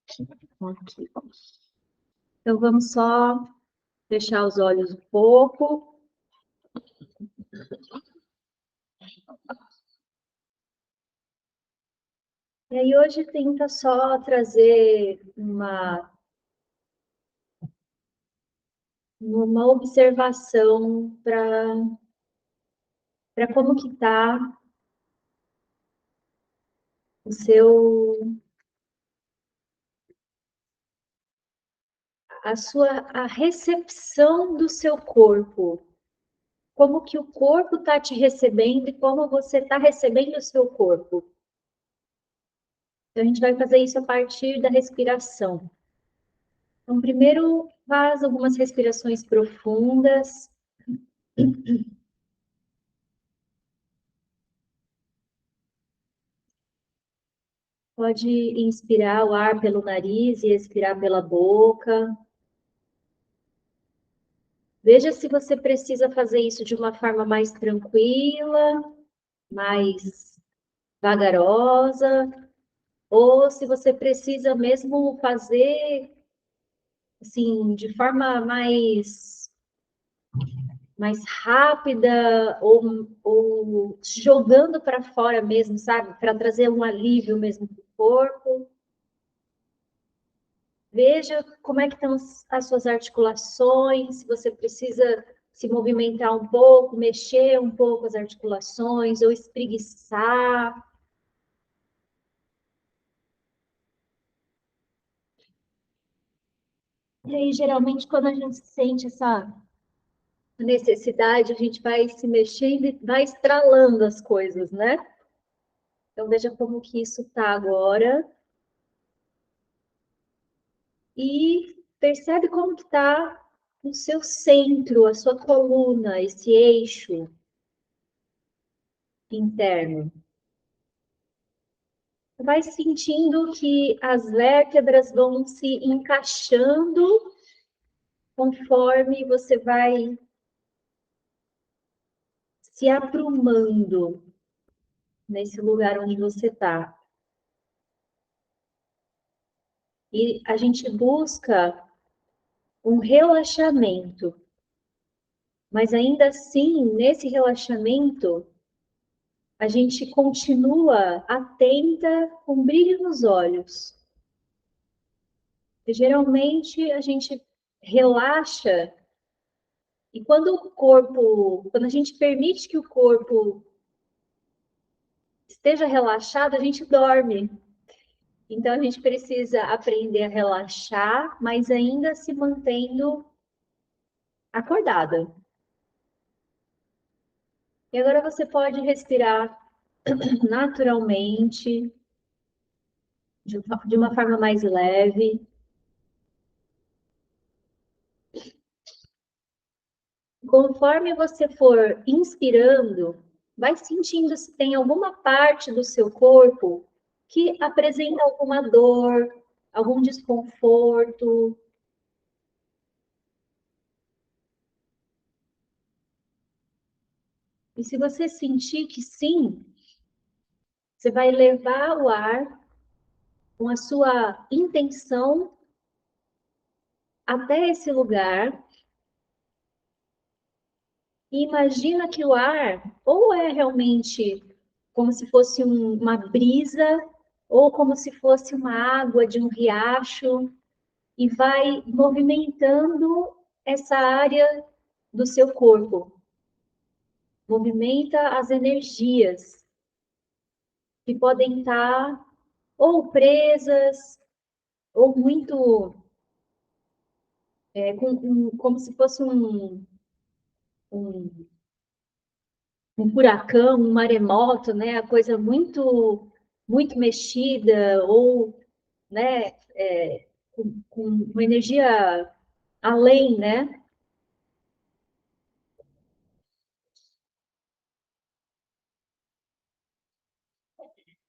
Aqui. Então, vamos só fechar os olhos um pouco. E aí, hoje, tenta só trazer uma observação para como que está o seu, a recepção do seu corpo. Como que o corpo está te recebendo e como você está recebendo o seu corpo. Então, a gente vai fazer isso a partir da respiração. Então, primeiro, faz algumas respirações profundas. Pode inspirar o ar pelo nariz e expirar pela boca. Veja se você precisa fazer isso de uma forma mais tranquila, mais vagarosa, ou se você precisa mesmo fazer assim, de forma mais rápida ou jogando para fora mesmo, sabe? Para trazer um alívio mesmo para o corpo. Veja como é que estão as suas articulações, se você precisa se movimentar um pouco, mexer um pouco as articulações ou espreguiçar. E aí, geralmente, quando a gente sente essa necessidade, a gente vai se mexendo e vai estralando as coisas, né? Então, veja como que isso está agora. E percebe como que está o seu centro, a sua coluna, esse eixo interno. Vai sentindo que as vértebras vão se encaixando conforme você vai se aprumando nesse lugar onde você está. E a gente busca um relaxamento, mas ainda assim, nesse relaxamento, a gente continua atenta com brilho nos olhos. E, geralmente a gente relaxa e quando a gente permite que o corpo esteja relaxado, a gente dorme. Então a gente precisa aprender a relaxar, mas ainda se mantendo acordada. E agora você pode respirar naturalmente, de uma forma mais leve. Conforme você for inspirando, vai sentindo se tem alguma parte do seu corpo que apresenta alguma dor, algum desconforto. E se você sentir que sim, você vai levar o ar com a sua intenção até esse lugar. E imagina que o ar ou é realmente como se fosse uma brisa, ou como se fosse uma água de um riacho, e vai movimentando essa área do seu corpo. Movimenta as energias que podem estar ou presas, ou muito como se fosse um, um furacão, um maremoto, né? A coisa muito mexida, ou né, com uma energia além, né?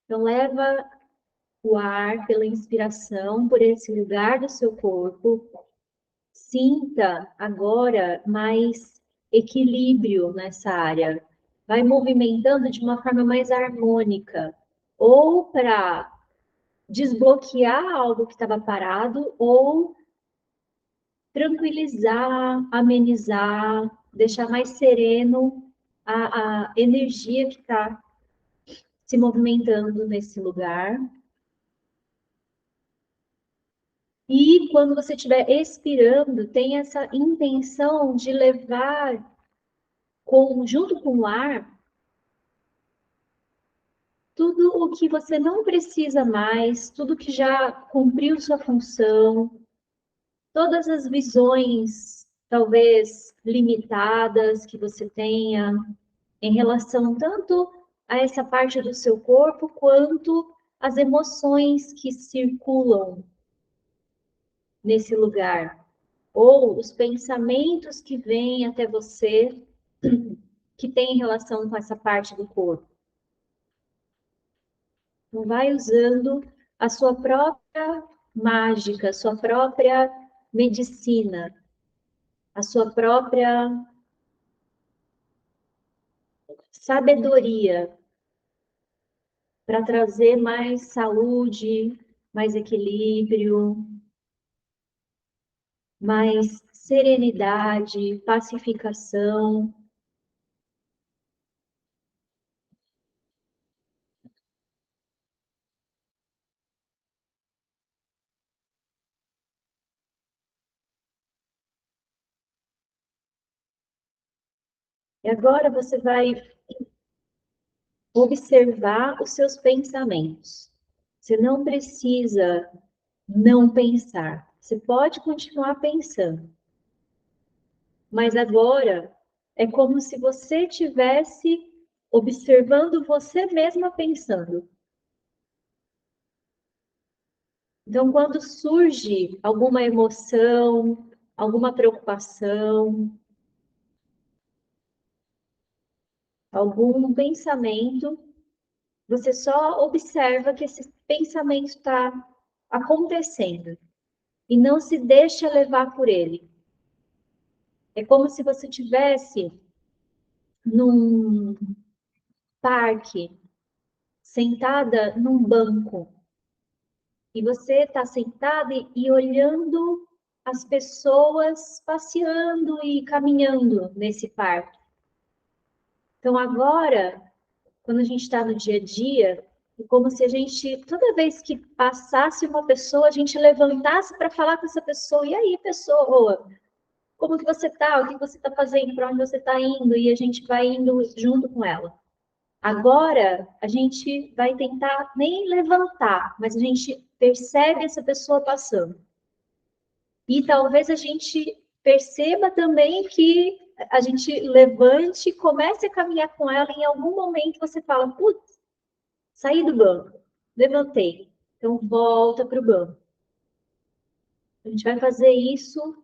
Então, leva o ar pela inspiração por esse lugar do seu corpo. Sinta agora mais equilíbrio nessa área. Vai movimentando de uma forma mais harmônica, ou para desbloquear algo que estava parado ou tranquilizar, amenizar, deixar mais sereno a energia que está se movimentando nesse lugar. E quando você estiver expirando, tem essa intenção de levar, junto com o ar, tudo o que você não precisa mais, tudo que já cumpriu sua função, todas as visões, talvez limitadas, que você tenha em relação tanto a essa parte do seu corpo, quanto as emoções que circulam nesse lugar, ou os pensamentos que vêm até você que tem relação com essa parte do corpo. Então, vai usando a sua própria mágica, a sua própria medicina, a sua própria sabedoria para trazer mais saúde, mais equilíbrio, mais serenidade, pacificação. E agora você vai observar os seus pensamentos. Você não precisa não pensar. Você pode continuar pensando. Mas agora é como se você tivesse observando você mesma pensando. Então, quando surge alguma emoção, alguma preocupação, algum pensamento, você só observa que esse pensamento está acontecendo e não se deixa levar por ele. É como se você tivesse num parque, sentada num banco, e você está sentada e olhando as pessoas passeando e caminhando nesse parque. Então agora, quando a gente está no dia a dia, é como se a gente, toda vez que passasse uma pessoa, a gente levantasse para falar com essa pessoa. E aí, pessoa, como que você está? O que você está fazendo? Para onde você está indo? E a gente vai indo junto com ela. Agora, a gente vai tentar nem levantar, mas a gente percebe essa pessoa passando. E talvez a gente perceba também que a gente levante, comece a caminhar com ela, e em algum momento você fala, putz, saí do banco, levantei. Então, volta para o banco. A gente vai fazer isso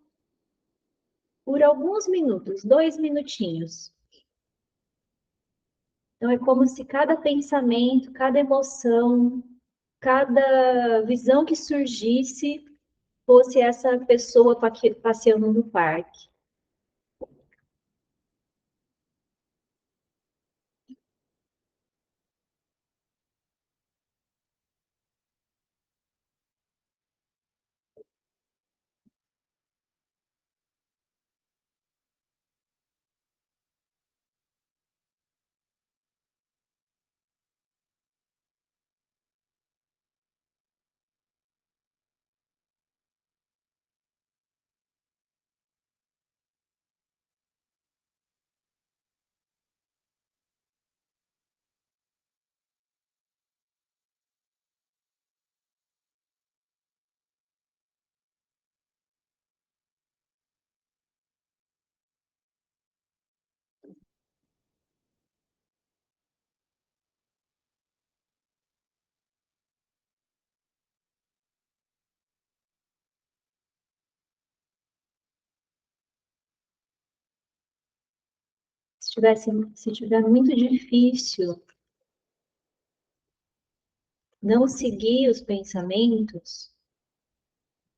por alguns minutos, 2 minutinhos. Então, é como se cada pensamento, cada emoção, cada visão que surgisse fosse essa pessoa passeando no parque. Se tiver muito difícil não seguir os pensamentos,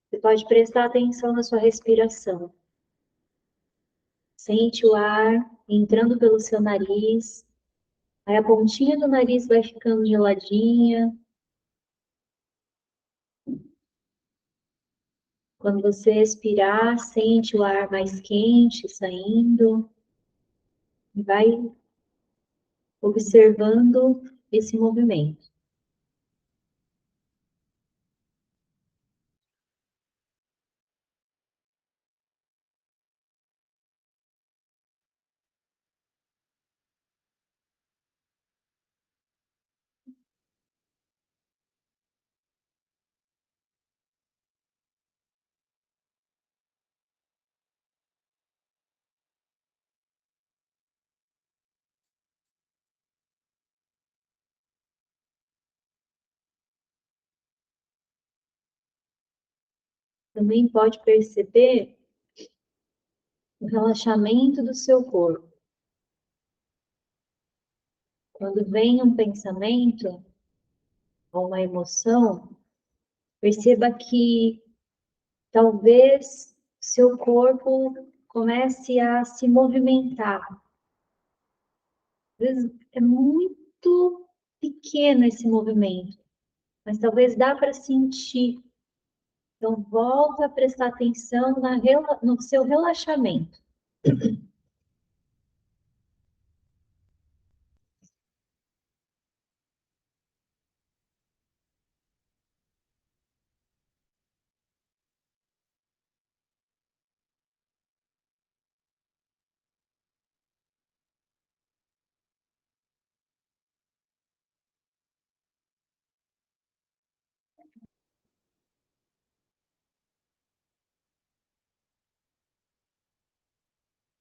você pode prestar atenção na sua respiração. Sente o ar entrando pelo seu nariz, aí a pontinha do nariz vai ficando geladinha, Quando você expirar, sente o ar mais quente saindo e vai observando esse movimento. Também pode perceber o relaxamento do seu corpo. Quando vem um pensamento ou uma emoção, perceba que talvez seu corpo comece a se movimentar. Às vezes é muito pequeno esse movimento, mas talvez dá para sentir. Então, volta a prestar atenção no seu relaxamento.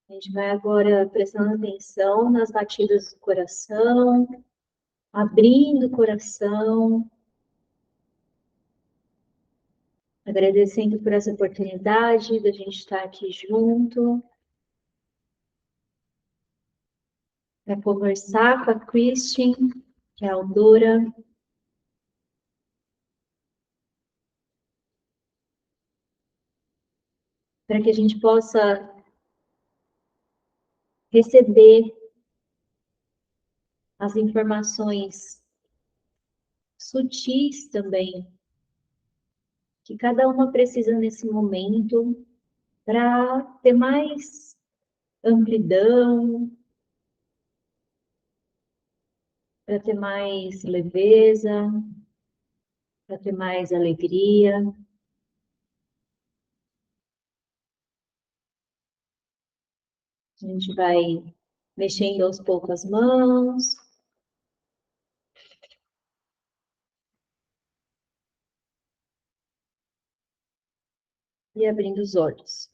A gente vai agora prestando atenção nas batidas do coração, abrindo o coração, agradecendo por essa oportunidade da gente estar aqui junto, para conversar com a Christine, que é a autora, para que a gente possa receber as informações sutis também, que cada uma precisa nesse momento, para ter mais amplidão, para ter mais leveza, para ter mais alegria. A gente vai mexendo aos poucos as mãos. E abrindo os olhos.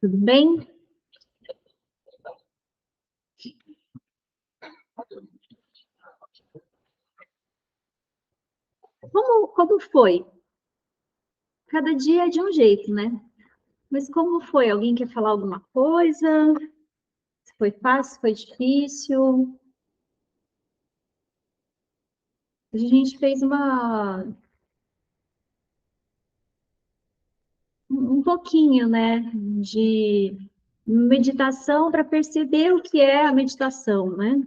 Tudo bem? Como foi? Cada dia é de um jeito, né? Mas como foi? Alguém quer falar alguma coisa? Foi fácil? Foi difícil? A gente fez um pouquinho, né, de meditação para perceber o que é a meditação, né?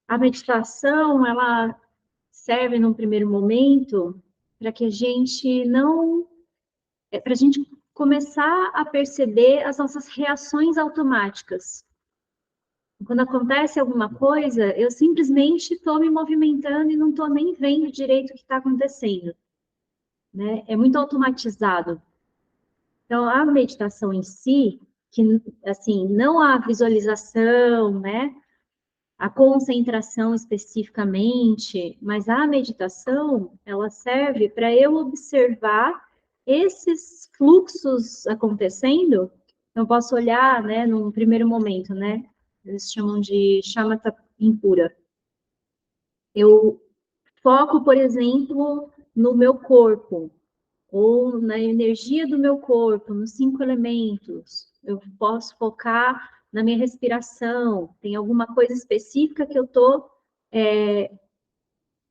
A meditação, ela serve num primeiro momento para que a gente não, para a gente começar a perceber as nossas reações automáticas. Quando acontece alguma coisa, eu simplesmente estou me movimentando e não estou nem vendo direito o que está acontecendo, né? É muito automatizado. Então, a meditação em si, que, assim, não a visualização, né? A concentração especificamente, mas a meditação, ela serve para eu observar esses fluxos acontecendo. Então, posso olhar, né, num primeiro momento, né? Eles chamam de shamatha impura. Eu foco, por exemplo, no meu corpo, ou na energia do meu corpo, nos 5 elementos. Eu posso focar na minha respiração, tem alguma coisa específica que eu estou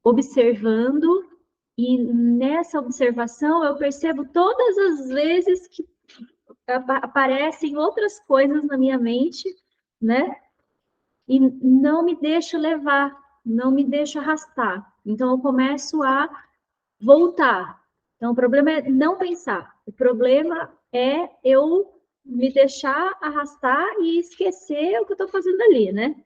observando E nessa observação eu percebo todas as vezes que aparecem outras coisas na minha mente, né? E não me deixo levar, não me deixo arrastar. Então eu começo a voltar. Então o problema é não pensar. O problema é eu me deixar arrastar e esquecer o que eu estou fazendo ali, né?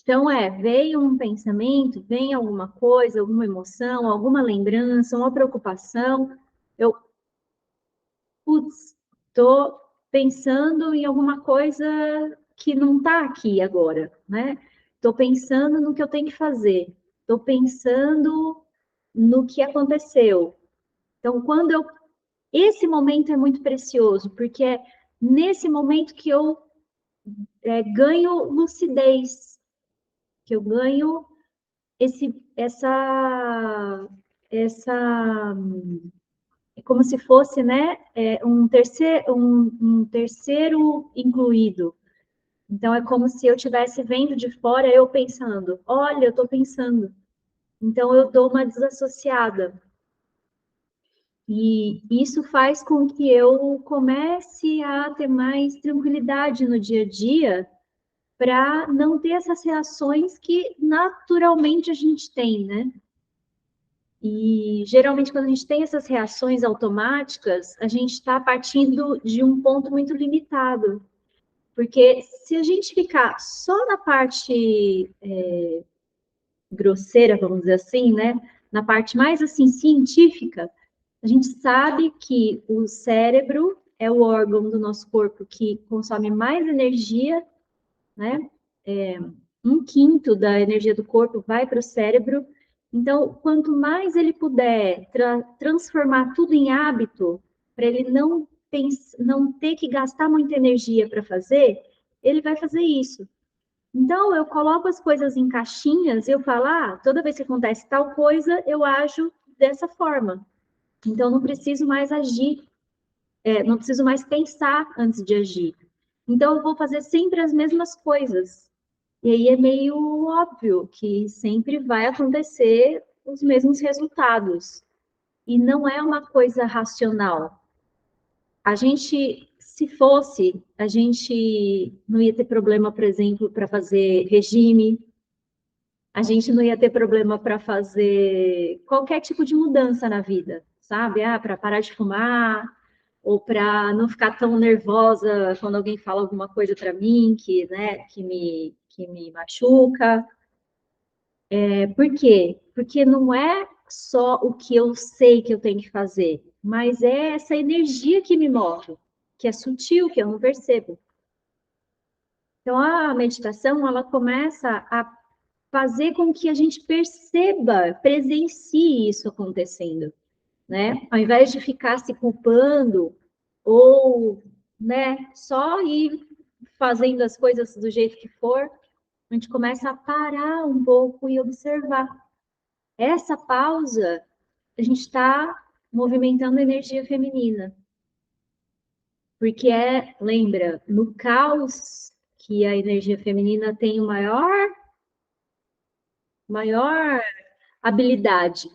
Então, veio um pensamento, vem alguma coisa, alguma emoção, alguma lembrança, uma preocupação, eu, putz, estou pensando em alguma coisa que não está aqui agora, né? Estou pensando no que eu tenho que fazer, estou pensando no que aconteceu. Então, esse momento é muito precioso, porque é nesse momento que eu ganho lucidez, que eu ganho essa é como se fosse, né, um terceiro incluído. Então é como se eu estivesse vendo de fora, eu pensando, olha, eu estou pensando. Então eu dou uma desassociada. E isso faz com que eu comece a ter mais tranquilidade no dia a dia, para não ter essas reações que naturalmente a gente tem, né? E geralmente, quando a gente tem essas reações automáticas, a gente está partindo de um ponto muito limitado. Porque se a gente ficar só na parte grosseira, vamos dizer assim, né? Na parte mais assim científica, a gente sabe que o cérebro é o órgão do nosso corpo que consome mais energia, né? Um quinto da energia do corpo vai para o cérebro. Então, quanto mais ele puder transformar tudo em hábito, para ele não ter que gastar muita energia para fazer, ele vai fazer isso. Então, eu coloco as coisas em caixinhas, eu falo, toda vez que acontece tal coisa, eu ajo dessa forma. Então, não preciso mais agir, não preciso mais pensar antes de agir. Então, eu vou fazer sempre as mesmas coisas. E aí é meio óbvio que sempre vai acontecer os mesmos resultados. E não é uma coisa racional. A gente, se fosse, a gente não ia ter problema, por exemplo, para fazer regime, a gente não ia ter problema para fazer qualquer tipo de mudança na vida, sabe? Para parar de fumar, ou para não ficar tão nervosa quando alguém fala alguma coisa para mim que me machuca. Por quê? Porque não é só o que eu sei que eu tenho que fazer, mas é essa energia que me move, que é sutil, que eu não percebo. Então, a meditação, ela começa a fazer com que a gente perceba, presencie isso acontecendo, né? Ao invés de ficar se culpando ou, né, só ir fazendo as coisas do jeito que for, a gente começa a parar um pouco e observar. Essa pausa, a gente está movimentando a energia feminina. Porque lembra, no caos que a energia feminina tem o maior habilidade,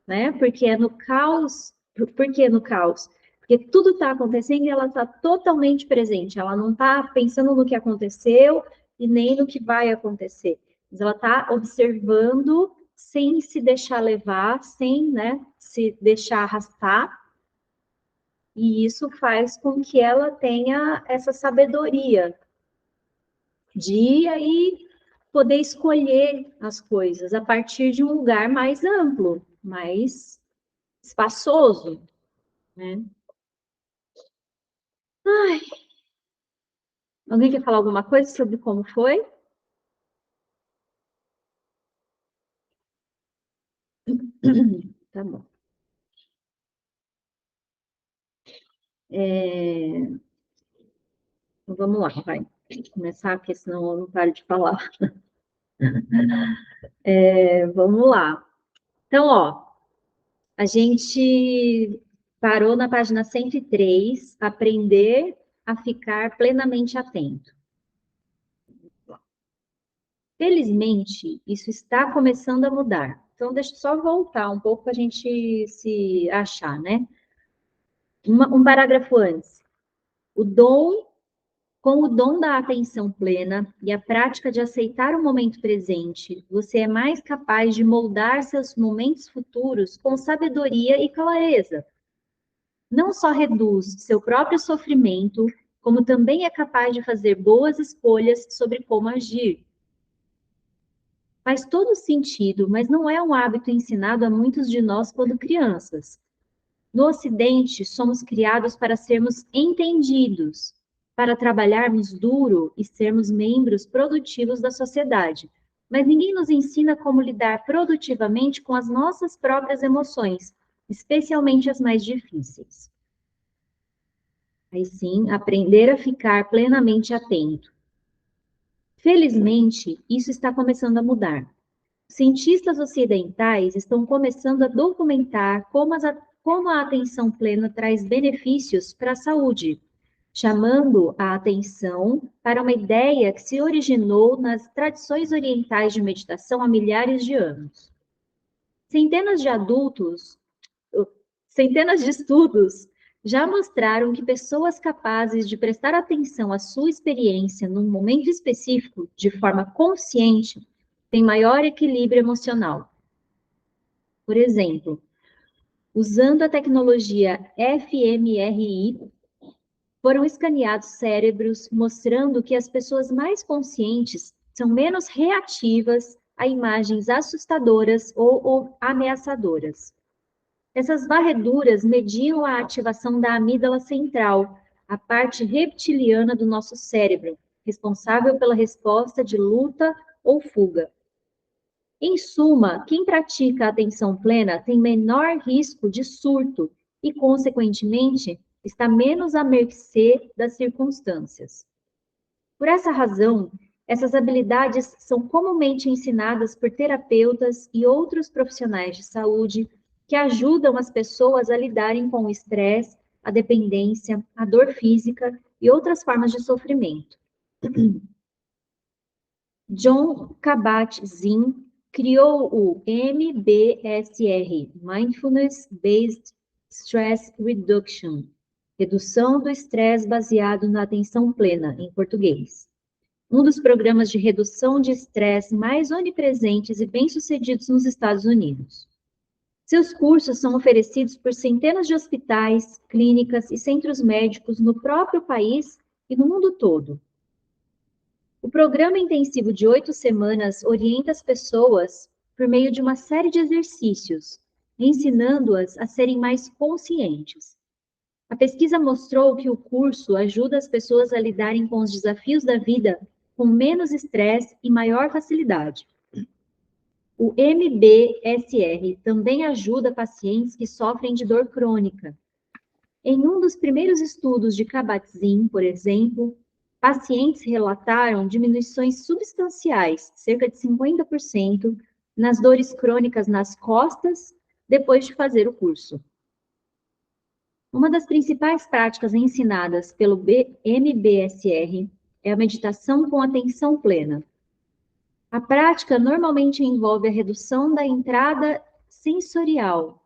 né? Porque é no caos. Por que no caos? Porque tudo está acontecendo e ela está totalmente presente. Ela não está pensando no que aconteceu e nem no que vai acontecer. Mas ela está observando sem se deixar levar, sem, né, se deixar arrastar. E isso faz com que ela tenha essa sabedoria de aí poder escolher as coisas a partir de um lugar mais amplo, mais espaçoso, né? Ai, alguém quer falar alguma coisa sobre como foi? Tá bom. Então vamos lá, vai. Vou começar, porque senão eu não paro de falar. Vamos lá. Então, ó, a gente parou na página 103, aprender a ficar plenamente atento. Felizmente, isso está começando a mudar. Então, deixa eu só voltar um pouco para a gente se achar, né? Um parágrafo antes. Com o dom da atenção plena e a prática de aceitar o momento presente, você é mais capaz de moldar seus momentos futuros com sabedoria e clareza. Não só reduz seu próprio sofrimento, como também é capaz de fazer boas escolhas sobre como agir. Faz todo sentido, mas não é um hábito ensinado a muitos de nós quando crianças. No Ocidente, somos criados para sermos entendidos, para trabalharmos duro e sermos membros produtivos da sociedade. Mas ninguém nos ensina como lidar produtivamente com as nossas próprias emoções, especialmente as mais difíceis. Aí sim, aprender a ficar plenamente atento. Felizmente, isso está começando a mudar. Cientistas ocidentais estão começando a documentar como a atenção plena traz benefícios para a saúde, chamando a atenção para uma ideia que se originou nas tradições orientais de meditação há milhares de anos. Centenas de centenas de estudos já mostraram que pessoas capazes de prestar atenção à sua experiência num momento específico, de forma consciente, têm maior equilíbrio emocional. Por exemplo, usando a tecnologia fMRI, foram escaneados cérebros mostrando que as pessoas mais conscientes são menos reativas a imagens assustadoras ou ameaçadoras. Essas varreduras mediam a ativação da amígdala central, a parte reptiliana do nosso cérebro, responsável pela resposta de luta ou fuga. Em suma, quem pratica a atenção plena tem menor risco de surto e, consequentemente, está menos à mercê das circunstâncias. Por essa razão, essas habilidades são comumente ensinadas por terapeutas e outros profissionais de saúde que ajudam as pessoas a lidarem com o estresse, a dependência, a dor física e outras formas de sofrimento. John Kabat-Zinn criou o MBSR, Mindfulness Based Stress Reduction, redução do estresse baseado na atenção plena, em português. Um dos programas de redução de estresse mais onipresentes e bem-sucedidos nos Estados Unidos. Seus cursos são oferecidos por centenas de hospitais, clínicas e centros médicos no próprio país e no mundo todo. O programa intensivo de 8 semanas orienta as pessoas por meio de uma série de exercícios, ensinando-as a serem mais conscientes. A pesquisa mostrou que o curso ajuda as pessoas a lidarem com os desafios da vida com menos estresse e maior facilidade. O MBSR também ajuda pacientes que sofrem de dor crônica. Em um dos primeiros estudos de Kabat-Zinn, por exemplo, pacientes relataram diminuições substanciais, cerca de 50%, nas dores crônicas nas costas depois de fazer o curso. Uma das principais práticas ensinadas pelo MBSR é a meditação com atenção plena. A prática normalmente envolve a redução da entrada sensorial.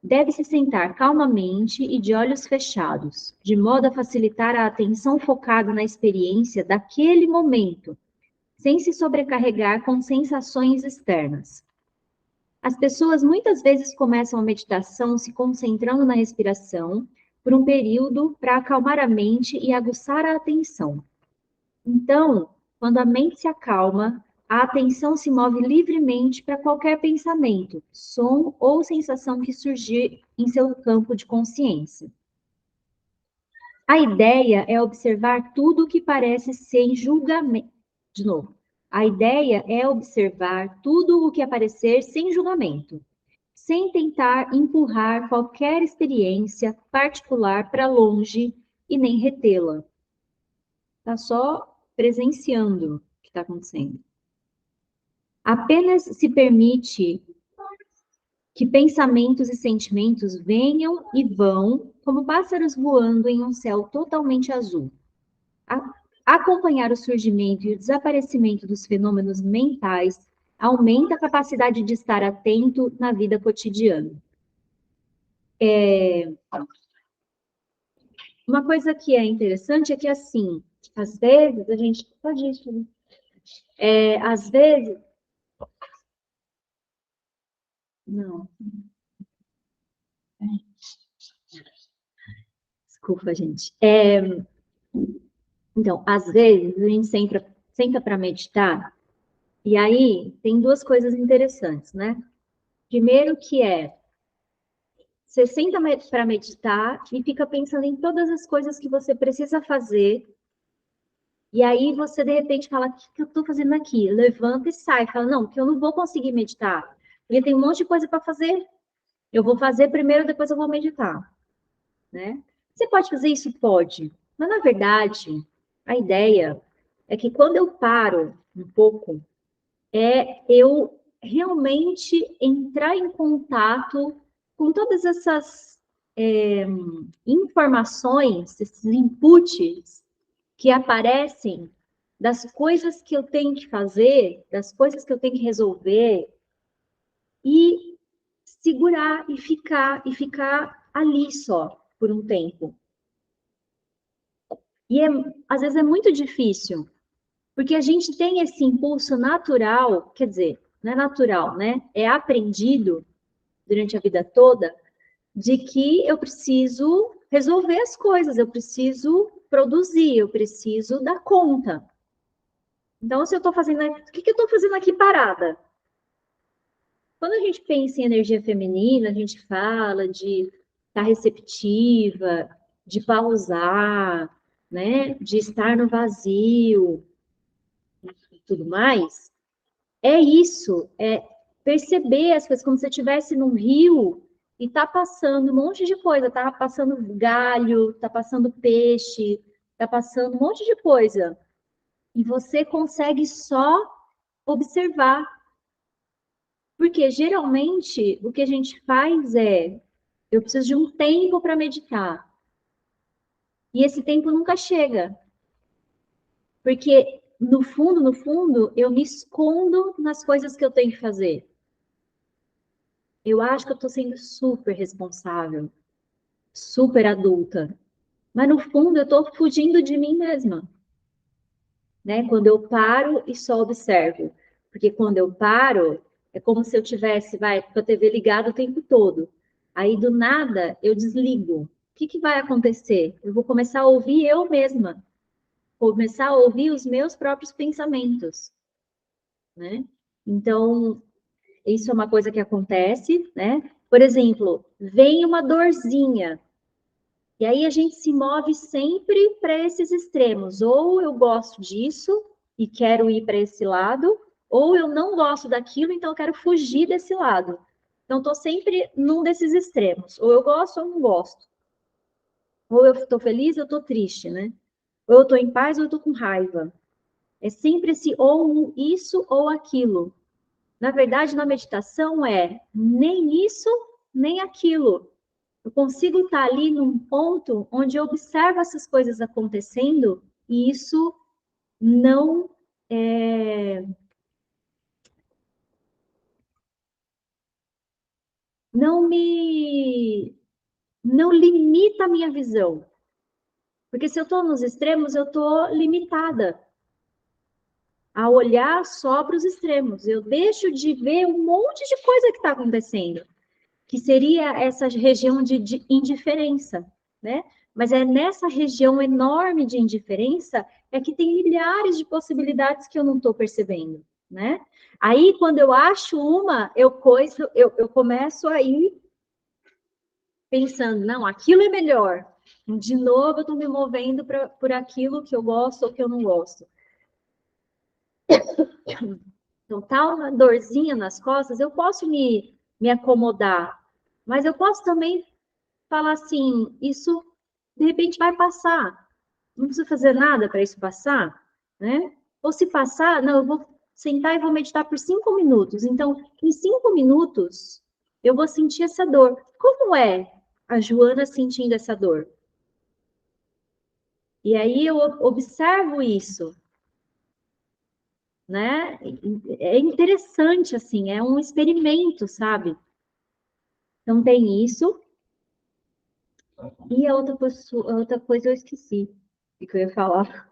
Deve-se sentar calmamente e de olhos fechados, de modo a facilitar a atenção focada na experiência daquele momento, sem se sobrecarregar com sensações externas. As pessoas muitas vezes começam a meditação se concentrando na respiração por um período para acalmar a mente e aguçar a atenção. Então, quando a mente se acalma, a atenção se move livremente para qualquer pensamento, som ou sensação que surgir em seu campo de consciência. A ideia é observar tudo o que parece sem julgamento. De novo, a ideia é observar tudo o que aparecer sem julgamento, sem tentar empurrar qualquer experiência particular para longe e nem retê-la. Está só presenciando o que está acontecendo. Apenas se permite que pensamentos e sentimentos venham e vão como pássaros voando em um céu totalmente azul. Acompanhar o surgimento e o desaparecimento dos fenômenos mentais aumenta a capacidade de estar atento na vida cotidiana. Uma coisa que é interessante é que, assim, às vezes a gente... Pode isso, né? Às vezes... Não. Desculpa, gente. Então, às vezes, a gente senta para meditar, e aí tem duas coisas interessantes, né? Primeiro que você senta para meditar e fica pensando em todas as coisas que você precisa fazer, e aí você, de repente, fala, o que eu estou fazendo aqui? Levanta e sai. Fala, não, porque eu não vou conseguir meditar, porque tem um monte de coisa para fazer. Eu vou fazer primeiro, depois eu vou meditar, né? Você pode fazer isso? Pode. Mas, na verdade, a ideia é que quando eu paro um pouco, eu realmente entrar em contato com todas essas informações, esses inputs que aparecem das coisas que eu tenho que fazer, das coisas que eu tenho que resolver, e segurar e ficar ali só por um tempo. E às vezes é muito difícil, porque a gente tem esse impulso natural, quer dizer, não é natural, né? É aprendido durante a vida toda, de que eu preciso resolver as coisas, eu preciso produzir, eu preciso dar conta. Então, se eu estou fazendo, o que eu estou fazendo aqui parada? Quando a gente pensa em energia feminina, a gente fala de estar receptiva, de pausar, né? De estar no vazio e tudo mais. É isso, é perceber as coisas como se você estivesse num rio e tá passando um monte de coisa, tá passando galho, tá passando peixe, tá passando um monte de coisa. E você consegue só observar. Porque geralmente o que a gente faz eu preciso de um tempo para meditar. E esse tempo nunca chega. Porque no fundo, eu me escondo nas coisas que eu tenho que fazer. Eu acho que eu estou sendo super responsável, super adulta. Mas no fundo eu estou fugindo de mim mesma, né? Quando eu paro e só observo. Porque quando eu paro, é como se eu tivesse, com a TV ligada o tempo todo. Aí do nada eu desligo. O que vai acontecer? Eu vou começar a ouvir eu mesma, começar a ouvir os meus próprios pensamentos, né? Então, isso é uma coisa que acontece, né? Por exemplo, vem uma dorzinha. E aí a gente se move sempre para esses extremos. Ou eu gosto disso e quero ir para esse lado, ou eu não gosto daquilo, então eu quero fugir desse lado. Então, estou sempre num desses extremos. Ou eu gosto ou não gosto. Ou eu estou feliz ou estou triste, né? Ou eu estou em paz ou eu estou com raiva. É sempre esse ou isso ou aquilo. Na verdade, na meditação nem isso, nem aquilo. Eu consigo estar ali num ponto onde eu observo essas coisas acontecendo e isso não não me não limita a minha visão. Porque se eu estou nos extremos, eu estou limitada a olhar só para os extremos. Eu deixo de ver um monte de coisa que está acontecendo, que seria essa região de indiferença, né? Mas é nessa região enorme de indiferença que tem milhares de possibilidades que eu não estou percebendo, né? Aí, quando eu acho uma, eu começo a ir pensando, não, aquilo é melhor. De novo, eu estou me movendo por aquilo que eu gosto ou que eu não gosto. Então, tá uma dorzinha nas costas, eu posso me acomodar, mas eu posso também falar assim, isso de repente vai passar. Não precisa fazer nada para isso passar, né? Ou se passar, não, eu vou sentar e vou meditar por 5 minutos. Então, em 5 minutos, eu vou sentir essa dor. Como é a Joana sentindo essa dor? E aí eu observo isso. né? É interessante, assim, é um experimento, sabe? Então tem isso. E a outra coisa eu esqueci o que eu ia falar.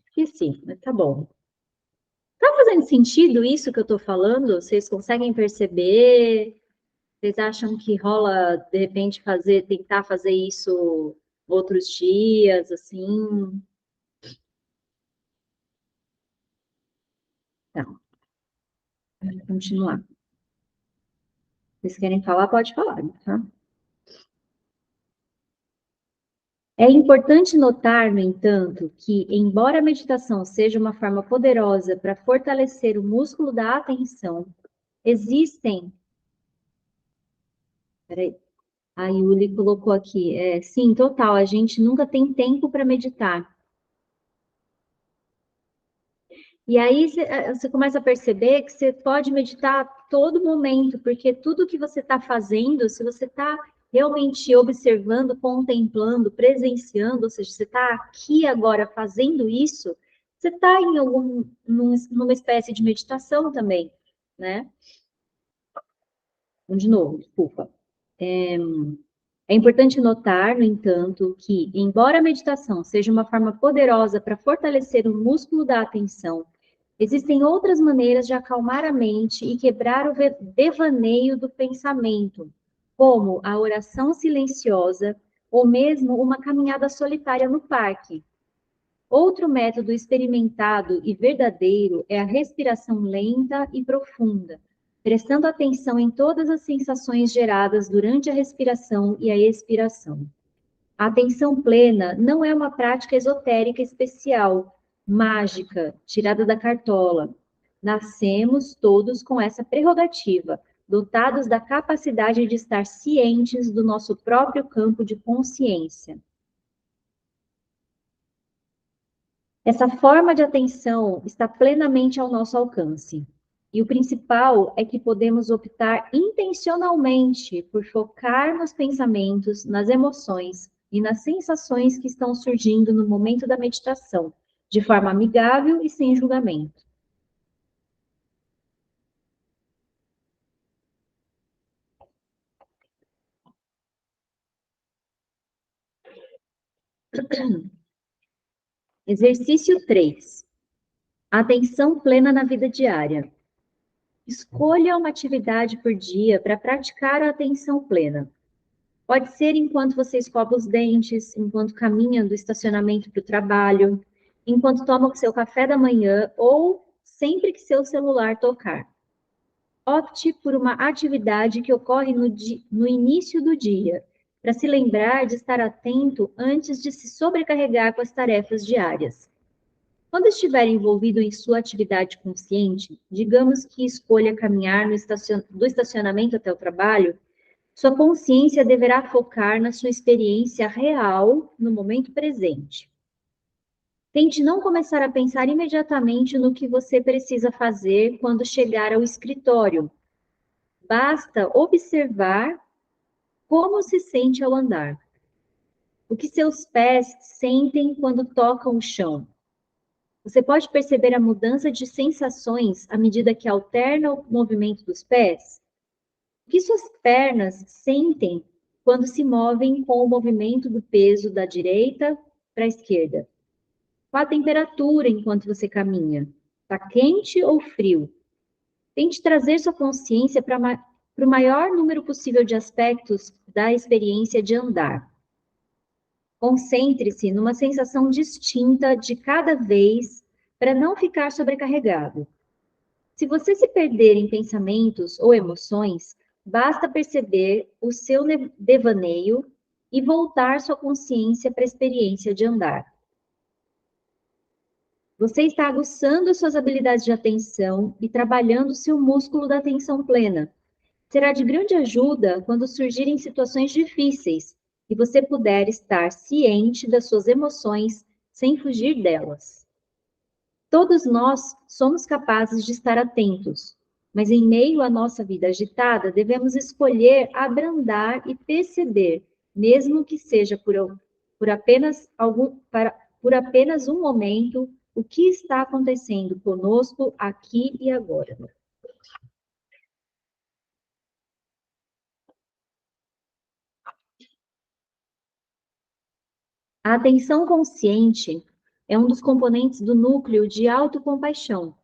Esqueci, mas tá bom. Tá fazendo sentido isso que eu tô falando? Vocês conseguem perceber? Vocês acham que rola, de repente, tentar fazer isso outros dias, assim? Tá, vamos continuar. Vocês querem falar? Pode falar, tá? É importante notar, no entanto, que, embora a meditação seja uma forma poderosa para fortalecer o músculo da atenção, existem. Peraí, a Yuli colocou aqui. Sim, total, a gente nunca tem tempo para meditar. E aí você começa a perceber que você pode meditar a todo momento, porque tudo que você está fazendo, se você está realmente observando, contemplando, presenciando, ou seja, você está aqui agora fazendo isso, você está em numa espécie de meditação também, né? De novo, desculpa. É importante notar, no entanto, que, embora a meditação seja uma forma poderosa para fortalecer o músculo da atenção, existem outras maneiras de acalmar a mente e quebrar o devaneio do pensamento, como a oração silenciosa ou mesmo uma caminhada solitária no parque. Outro método experimentado e verdadeiro é a respiração lenta e profunda, prestando atenção em todas as sensações geradas durante a respiração e a expiração. A atenção plena não é uma prática esotérica especial, mágica, tirada da cartola. Nascemos todos com essa prerrogativa, dotados da capacidade de estar cientes do nosso próprio campo de consciência. Essa forma de atenção está plenamente ao nosso alcance. E o principal é que podemos optar intencionalmente por focar nos pensamentos, nas emoções e nas sensações que estão surgindo no momento da meditação, de forma amigável e sem julgamento. Exercício 3. Atenção plena na vida diária. Escolha uma atividade por dia para praticar a atenção plena. Pode ser enquanto você escova os dentes, enquanto caminha do estacionamento para o trabalho, enquanto toma o seu café da manhã ou sempre que seu celular tocar. Opte por uma atividade que ocorre no início do dia, para se lembrar de estar atento antes de se sobrecarregar com as tarefas diárias. Quando estiver envolvido em sua atividade consciente, digamos que escolha caminhar do estacionamento até o trabalho, sua consciência deverá focar na sua experiência real no momento presente. Tente não começar a pensar imediatamente no que você precisa fazer quando chegar ao escritório. Basta observar como se sente ao andar. O que seus pés sentem quando tocam o chão. Você pode perceber a mudança de sensações à medida que alterna o movimento dos pés? O que suas pernas sentem quando se movem com o movimento do peso da direita para a esquerda? Qual a temperatura enquanto você caminha? Está quente ou frio? Tente trazer sua consciência para o maior número possível de aspectos da experiência de andar. Concentre-se numa sensação distinta de cada vez para não ficar sobrecarregado. Se você se perder em pensamentos ou emoções, basta perceber o seu devaneio e voltar sua consciência para a experiência de andar. Você está aguçando suas habilidades de atenção e trabalhando seu músculo da atenção plena. Será de grande ajuda quando surgirem situações difíceis e você puder estar ciente das suas emoções sem fugir delas. Todos nós somos capazes de estar atentos, mas em meio à nossa vida agitada, devemos escolher abrandar e perceber mesmo que seja por por apenas um momento, o que está acontecendo conosco aqui e agora. A atenção consciente é um dos componentes do núcleo de autocompaixão.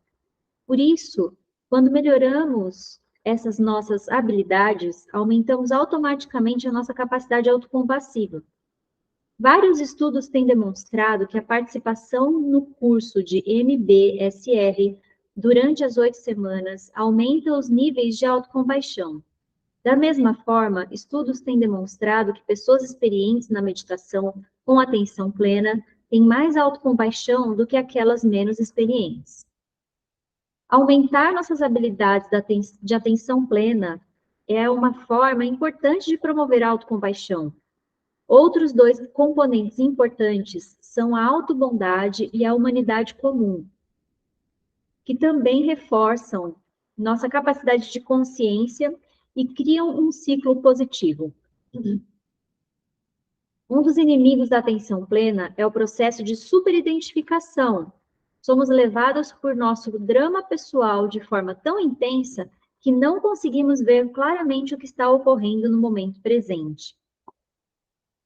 Por isso, quando melhoramos essas nossas habilidades, aumentamos automaticamente a nossa capacidade autocompassiva. Vários estudos têm demonstrado que a participação no curso de MBSR durante as 8 semanas aumenta os níveis de autocompaixão. Da mesma forma, estudos têm demonstrado que pessoas experientes na meditação com atenção plena têm mais autocompaixão do que aquelas menos experientes. Aumentar nossas habilidades de atenção plena é uma forma importante de promover a autocompaixão. Outros dois componentes importantes são a autobondade e a humanidade comum, que também reforçam nossa capacidade de consciência e criam um ciclo positivo. Um dos inimigos da atenção plena é o processo de superidentificação. Somos levados por nosso drama pessoal de forma tão intensa que não conseguimos ver claramente o que está ocorrendo no momento presente.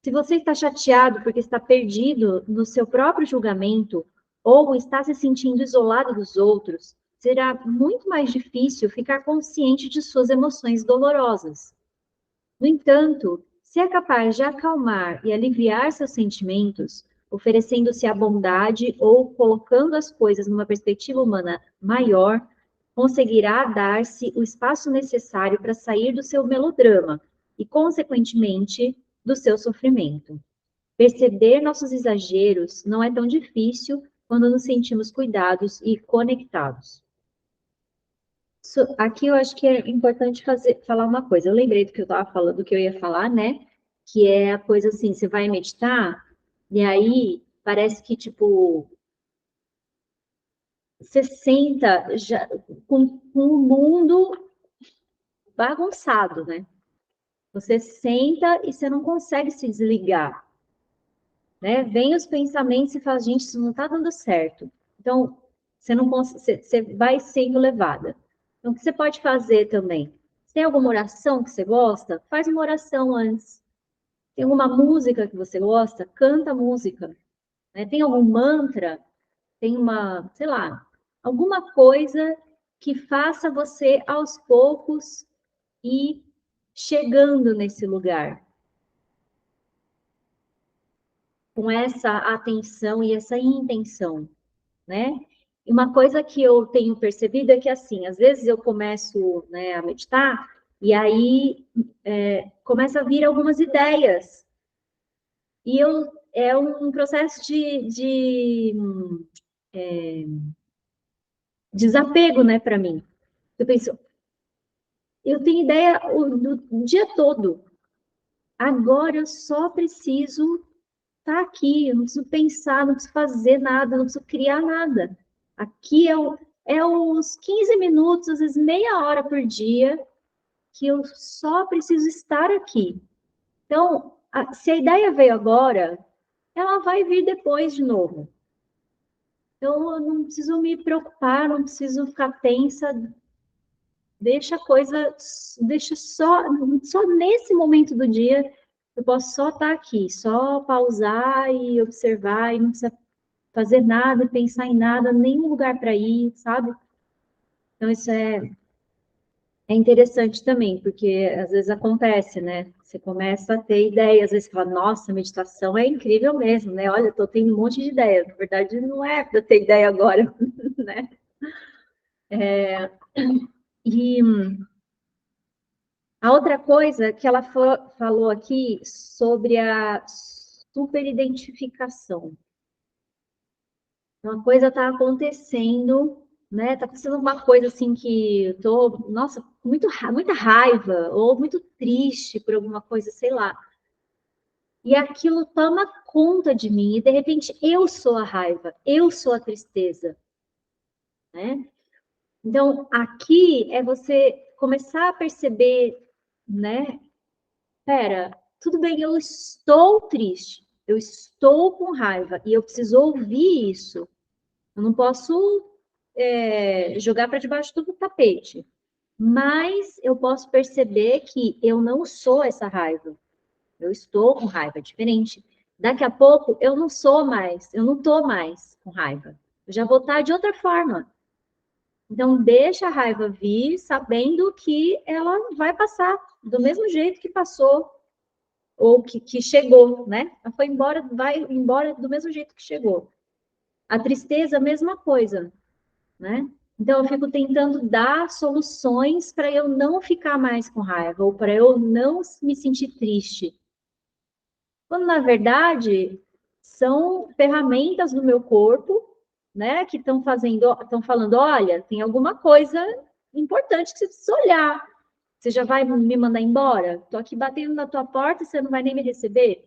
Se você está chateado porque está perdido no seu próprio julgamento ou está se sentindo isolado dos outros, será muito mais difícil ficar consciente de suas emoções dolorosas. No entanto, se é capaz de acalmar e aliviar seus sentimentos, oferecendo-se à bondade ou colocando as coisas numa perspectiva humana maior, conseguirá dar-se o espaço necessário para sair do seu melodrama e, consequentemente, do seu sofrimento. Perceber nossos exageros não é tão difícil quando nos sentimos cuidados e conectados. Aqui eu acho que é importante falar uma coisa. Eu lembrei do que eu estava falando, do que eu ia falar, né? Que é a coisa assim, você vai meditar, e aí parece que, tipo, você senta já com o mundo bagunçado, né? Você senta e você não consegue se desligar, né? Vem os pensamentos e fala, gente, isso não está dando certo. Então, você vai sendo levada. Então, o que você pode fazer também? Se tem alguma oração que você gosta, faz uma oração antes. Tem alguma música que você gosta, canta a música. Né? Tem algum mantra, tem uma, sei lá, alguma coisa que faça você aos poucos ir chegando nesse lugar. Com essa atenção e essa intenção, né? E uma coisa que eu tenho percebido é que, assim, às vezes eu começo, né, a meditar e aí começa a vir algumas ideias. E é um processo de desapego, né, para mim. Eu penso, eu tenho ideia do dia todo. Agora eu só preciso estar aqui, eu não preciso pensar, não preciso fazer nada, não preciso criar nada. Aqui é os 15 minutos, às vezes meia hora por dia, que eu só preciso estar aqui. Então, se a ideia veio agora, ela vai vir depois de novo. Então, eu não preciso me preocupar, não preciso ficar tensa, deixa a coisa, deixa só nesse momento do dia, eu posso só estar aqui, só pausar e observar, e não precisa fazer nada, pensar em nada, nenhum lugar para ir, sabe? Então, isso é interessante também, porque às vezes acontece, né? Você começa a ter ideias, às vezes você fala, nossa, meditação é incrível mesmo, né? Olha, estou tendo um monte de ideias. Na verdade, não é para ter ideia agora, né? E a outra coisa que ela falou aqui sobre a superidentificação. Uma coisa está acontecendo, né? Está acontecendo uma coisa assim que eu tô, nossa, com muita raiva ou muito triste por alguma coisa, sei lá. E aquilo toma conta de mim e de repente eu sou a raiva, eu sou a tristeza, né? Então, aqui é você começar a perceber, né? Pera, tudo bem, eu estou triste, eu estou com raiva e eu preciso ouvir isso. Eu não posso jogar para debaixo do tapete, mas eu posso perceber que eu não sou essa raiva. Eu estou com raiva, é diferente. Daqui a pouco eu não sou mais, eu não estou mais com raiva. Eu já vou estar de outra forma. Então, deixa a raiva vir, sabendo que ela vai passar do mesmo jeito que passou, ou que chegou, né? Ela foi embora, vai embora do mesmo jeito que chegou. A tristeza, a mesma coisa, né? Então, eu fico tentando dar soluções para eu não ficar mais com raiva, ou para eu não me sentir triste. Quando, na verdade, são ferramentas do meu corpo, né, que estão falando, olha, tem alguma coisa importante que você precisa olhar. Você já vai me mandar embora? Estou aqui batendo na tua porta e você não vai nem me receber,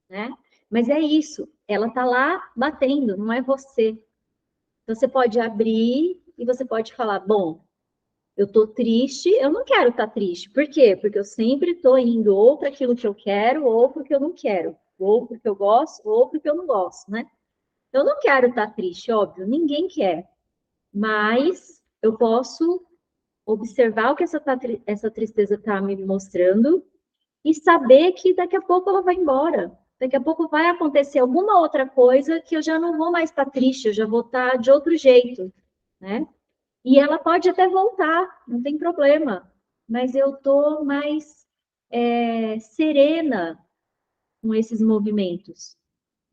né? Mas é isso, ela está lá batendo, não é você. Então, você pode abrir e você pode falar, bom, eu estou triste, eu não quero estar triste. Por quê? Porque eu sempre estou indo ou para aquilo que eu quero, ou para o que eu não quero. Ou porque eu gosto, ou porque eu não gosto, né? Eu não quero estar triste, óbvio, ninguém quer. Mas eu posso observar o que essa tristeza está me mostrando e saber que daqui a pouco ela vai embora. Daqui a pouco vai acontecer alguma outra coisa que eu já não vou mais estar triste, eu já vou estar de outro jeito, né? E ela pode até voltar, não tem problema. Mas eu estou mais serena com esses movimentos,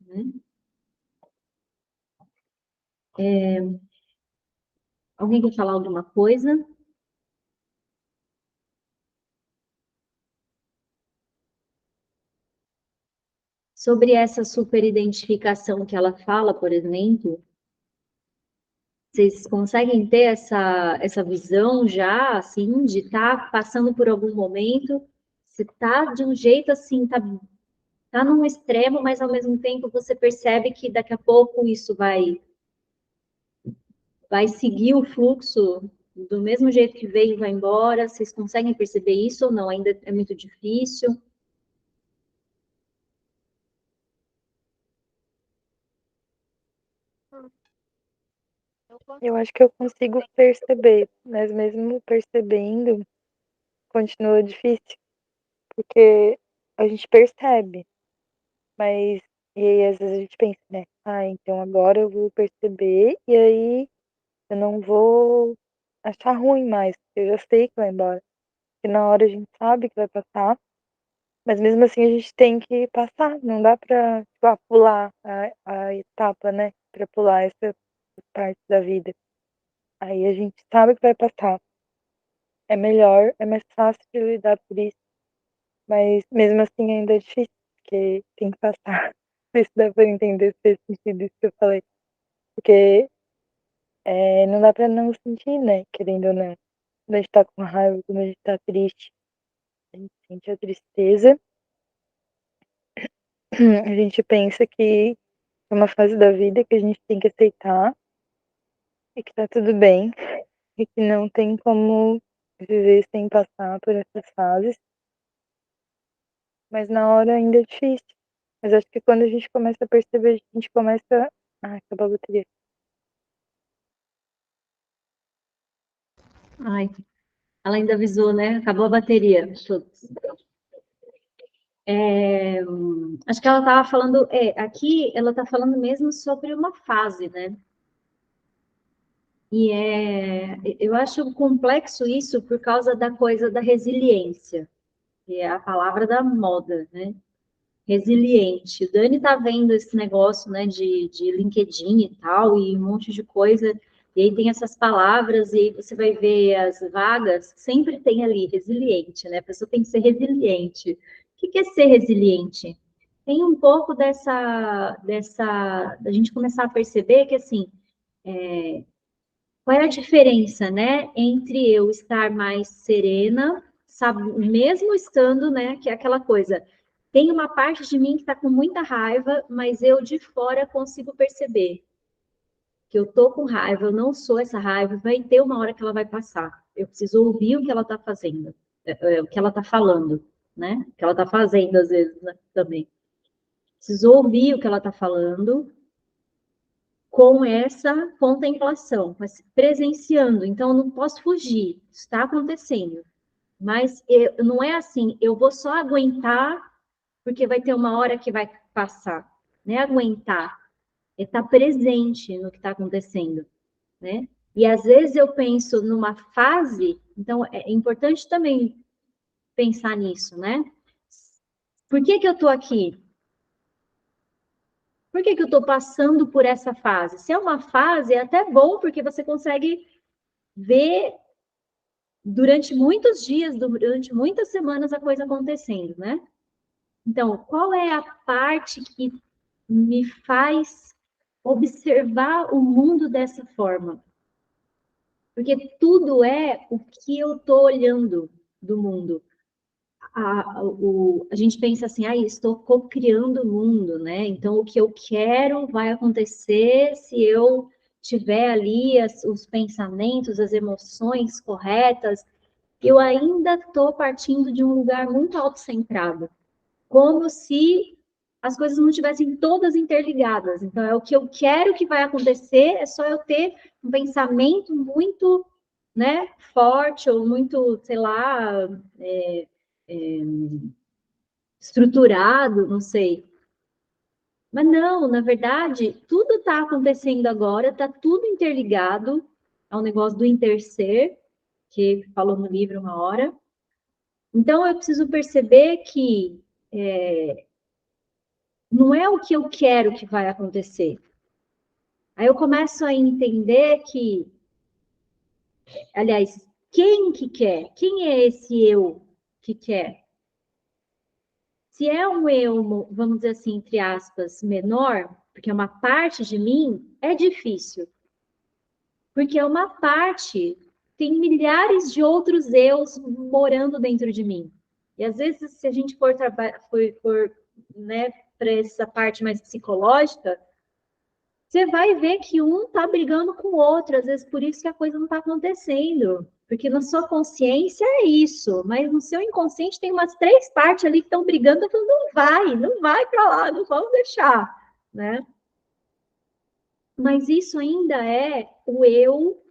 né? Alguém quer falar alguma coisa? Sobre essa superidentificação que ela fala, por exemplo, vocês conseguem ter essa visão já, assim, de estar passando por algum momento, você está de um jeito assim, tá num extremo, mas ao mesmo tempo você percebe que daqui a pouco isso vai seguir o fluxo do mesmo jeito que veio, vai embora. Vocês conseguem perceber isso ou não? Ainda é muito difícil? Eu acho que eu consigo perceber, mas mesmo percebendo, continua difícil, porque a gente percebe, mas e aí às vezes a gente pensa, né? Ah, então agora eu vou perceber e aí eu não vou achar ruim mais, porque eu já sei que vai embora. E na hora a gente sabe que vai passar, mas mesmo assim a gente tem que passar, não dá pra, tipo, pular a etapa, né? Pra pular essa parte da vida. Aí a gente sabe que vai passar. É melhor, é mais fácil de lidar por isso, mas mesmo assim ainda é difícil, porque tem que passar. Não sei se dá pra entender se fez sentido isso que eu falei. Porque não dá pra não sentir, né? Querendo ou não. Quando a gente tá com raiva, quando a gente tá triste, a gente sente a tristeza, a gente pensa que é uma fase da vida que a gente tem que aceitar e que tá tudo bem e que não tem como viver sem passar por essas fases, mas na hora ainda é difícil. Mas acho que quando a gente começa a perceber, a gente começa. Ah, acabou a bateria. Ai, ela ainda avisou, né? Acabou a bateria. Acho que ela estava falando, aqui ela está falando mesmo sobre uma fase, né? E eu acho complexo isso por causa da coisa da resiliência, que é a palavra da moda, né? Resiliente. O Dani tá vendo esse negócio, né, de LinkedIn e tal, e um monte de coisa, e aí tem essas palavras, e aí você vai ver as vagas, sempre tem ali, resiliente, né? A pessoa tem que ser resiliente. O que é ser resiliente? Tem um pouco da gente começar a perceber que, assim, qual é a diferença, né, entre eu estar mais serena, sabe, mesmo estando, né, que é aquela coisa, tem uma parte de mim que está com muita raiva, mas eu de fora consigo perceber que eu tô com raiva, eu não sou essa raiva, vai ter uma hora que ela vai passar. Eu preciso ouvir o que ela está fazendo, o que ela está falando. né? Que ela está fazendo às vezes, né? Também. Preciso ouvir o que ela está falando com essa contemplação, presenciando. Então, eu não posso fugir, está acontecendo. Mas não é assim, eu vou só aguentar, porque vai ter uma hora que vai passar. Não é aguentar, é estar presente no que está acontecendo, né? E às vezes eu penso numa fase, então é importante também pensar nisso, né? Por que eu estou aqui? Por que eu estou passando por essa fase? Se é uma fase, é até bom, porque você consegue ver durante muitos dias, durante muitas semanas a coisa acontecendo, né? Então, qual é a parte que me faz observar o mundo dessa forma? Porque tudo é o que eu estou olhando do mundo. A gente pensa assim, estou co-criando o mundo, né? Então, o que eu quero vai acontecer se eu tiver ali os pensamentos, as emoções corretas. Eu ainda estou partindo de um lugar muito autocentrado, como se as coisas não estivessem todas interligadas. Então, é o que eu quero que vai acontecer, é só eu ter um pensamento muito, né, forte ou muito, sei lá, é, estruturado, não sei. Mas não, na verdade, tudo está acontecendo agora, está tudo interligado ao negócio do interser, que falou no livro uma hora. Então, eu preciso perceber que não é o que eu quero que vai acontecer. Aí eu começo a entender que, aliás, quem que quer? Quem é esse eu que quer? Se é um eu, vamos dizer assim, entre aspas, menor, porque é uma parte de mim, é difícil. Porque é uma parte, tem milhares de outros eus morando dentro de mim. E às vezes, se a gente for né, para essa parte mais psicológica, você vai ver que um está brigando com o outro, às vezes por isso que a coisa não está acontecendo. Porque na sua consciência é isso, mas no seu inconsciente tem umas 3 partes ali que estão brigando, falando, não vai para lá, não vamos deixar, né? Mas isso ainda é o eu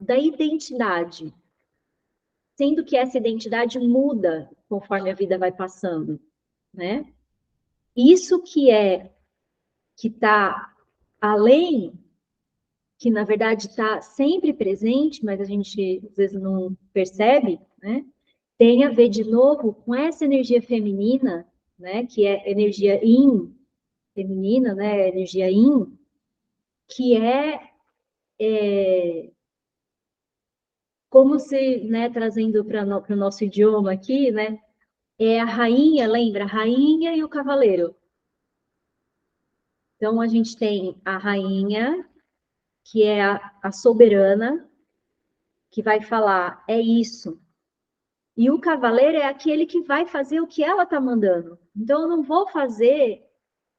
da identidade, sendo que essa identidade muda conforme a vida vai passando, né? Isso que está além, que na verdade está sempre presente, mas a gente às vezes não percebe, né? Tem a ver de novo com essa energia feminina, né? Que é energia yin, feminina, né? Energia yin, que é como se, né? Trazendo para o nosso idioma aqui, né? É a rainha, lembra? A rainha e o cavaleiro. Então a gente tem a rainha, que é a soberana, que vai falar, é isso. E o cavaleiro é aquele que vai fazer o que ela está mandando. Então, eu não vou fazer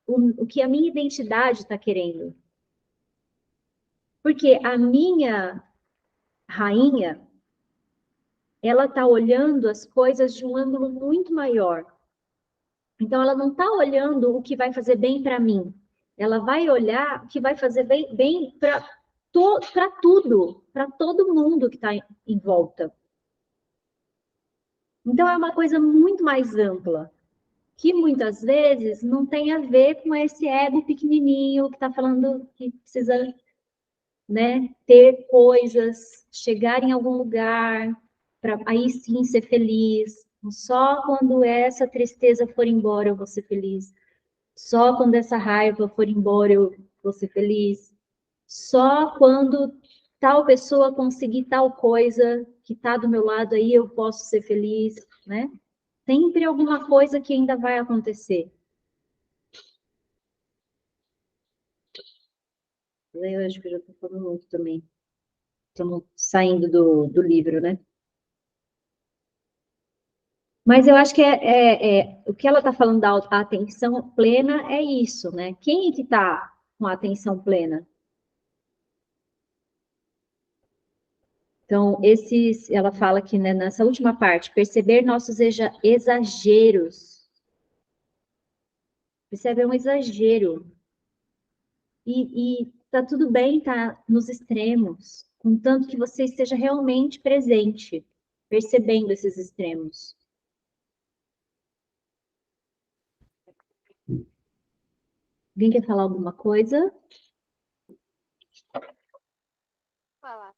o que a minha identidade está querendo. Porque a minha rainha, ela está olhando as coisas de um ângulo muito maior. Então, ela não está olhando o que vai fazer bem para mim. Ela vai olhar o que vai fazer bem para tudo, para todo mundo que está em volta. Então, é uma coisa muito mais ampla, que muitas vezes não tem a ver com esse ego pequenininho que está falando que precisa, né, ter coisas, chegar em algum lugar, para aí sim ser feliz. Só quando essa tristeza for embora eu vou ser feliz. Só quando essa raiva for embora eu vou ser feliz. Só quando tal pessoa conseguir tal coisa que está do meu lado aí eu posso ser feliz, né? Sempre alguma coisa que ainda vai acontecer. Eu acho que eu já estou falando muito também. Estamos saindo do livro, né? Mas eu acho que o que ela está falando da atenção plena é isso, né? Quem é que está com a atenção plena? Então, ela fala aqui, né, nessa última parte, perceber nossos exageros. Percebe, é um exagero. E tá tudo bem estar nos extremos, contanto que você esteja realmente presente, percebendo esses extremos. Alguém quer falar alguma coisa? Falar.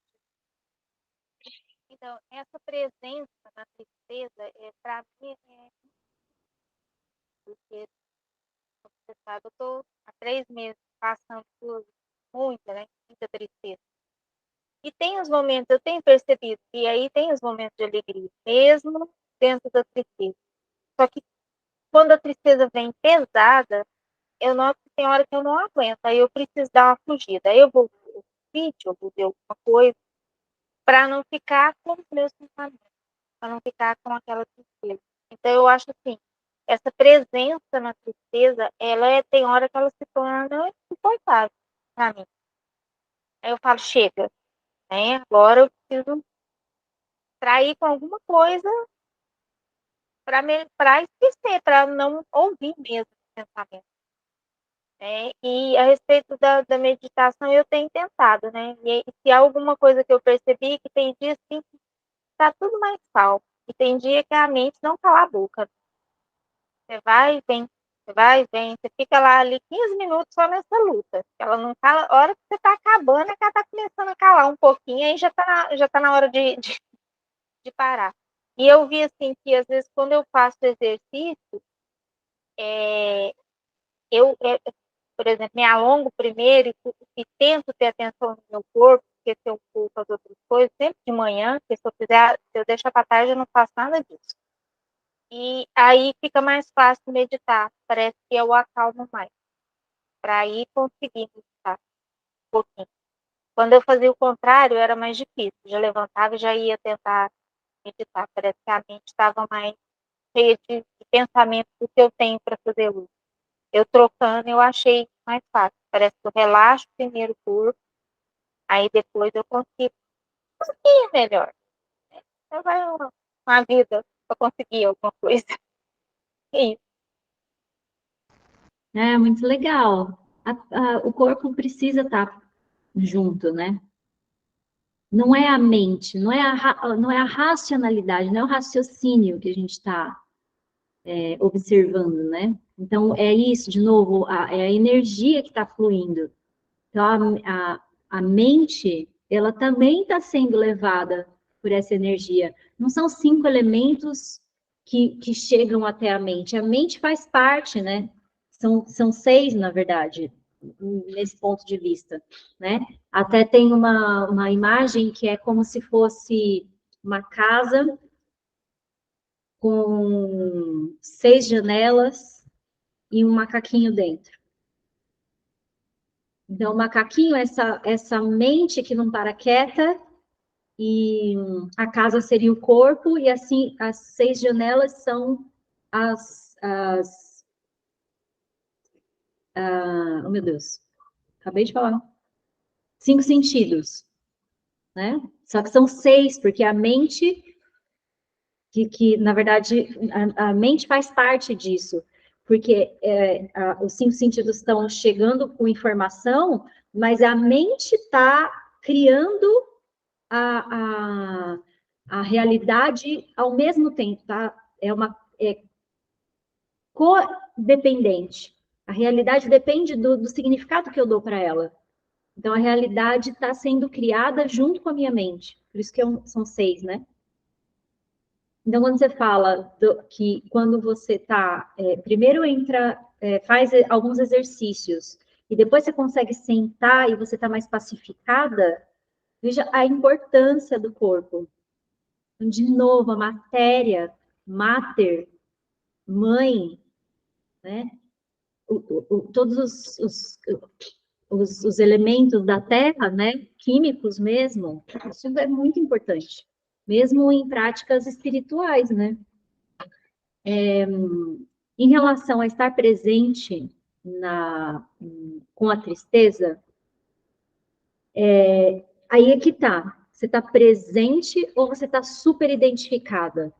Então, essa presença na tristeza, para mim, porque, como você sabe, eu estou há 3 meses passando por muita tristeza. E tem os momentos, eu tenho percebido que aí tem os momentos de alegria, mesmo dentro da tristeza. Só que quando a tristeza vem pesada, eu noto que tem hora que eu não aguento, aí eu preciso dar uma fugida. Aí eu vou ver um vídeo, eu vou ver alguma coisa, para não ficar com os meus pensamentos, para não ficar com aquela tristeza. Então eu acho assim, essa presença na tristeza, tem hora que ela se torna insuportável para mim. Aí eu falo, chega, né? Agora eu preciso trair com alguma coisa para esquecer, para não ouvir mesmo o pensamento. Né? E a respeito da meditação, eu tenho tentado, né? E se há alguma coisa que eu percebi, que tem dias que está tudo mais calmo, e tem dia que a mente não cala a boca. Você vai e vem, você vai e vem, você fica lá ali 15 minutos só nessa luta. Ela não cala, a hora que você está acabando, é que ela está começando a calar um pouquinho, aí já tá na hora de parar. E eu vi assim que às vezes quando eu faço exercício, é, por exemplo, me alongo primeiro e tento ter atenção no meu corpo, porque se eu for fazer outras coisas, sempre de manhã, porque se eu deixar para tarde, eu não faço nada disso. E aí fica mais fácil meditar, parece que eu acalmo mais, para ir conseguir meditar um pouquinho. Quando eu fazia o contrário, era mais difícil, já levantava e já ia tentar meditar, parece que a mente estava mais cheia de pensamentos do que eu tenho para fazer hoje. Eu trocando, eu achei mais fácil. Parece que eu relaxo primeiro o corpo, aí depois eu consigo ir melhor. Então vai uma vida para conseguir alguma coisa. É isso. É muito legal. O corpo precisa estar junto, né? Não é a mente, não é a racionalidade, não é o raciocínio que a gente está observando, né? Então, é isso, de novo, é a energia que está fluindo. Então, a mente, ela também está sendo levada por essa energia. Não são 5 elementos que chegam até a mente faz parte, né? São 6, na verdade, nesse ponto de vista, né? Até tem uma imagem que é como se fosse uma casa com 6 janelas e um macaquinho dentro. Então, o macaquinho, essa mente que não para quieta, e a casa seria o corpo, e assim, as 6 janelas são oh meu Deus, acabei de falar. 5 sentidos, né? Só que são 6, porque a mente, que na verdade, a mente faz parte disso, porque os 5 sentidos estão chegando com informação, mas a mente está criando a, a realidade ao mesmo tempo, tá? É codependente. A realidade depende do significado que eu dou para ela. Então, a realidade está sendo criada junto com a minha mente. Por isso que são 6, né? Então, quando você fala que quando você está... primeiro entra, faz alguns exercícios, e depois você consegue sentar e você está mais pacificada, veja a importância do corpo. De novo, a matéria, mater, mãe, né? Todos os elementos da Terra, né? Químicos mesmo, isso é muito importante, mesmo em práticas espirituais, né? Em relação a estar presente com a tristeza, aí é que tá. Você está presente ou você está super identificada?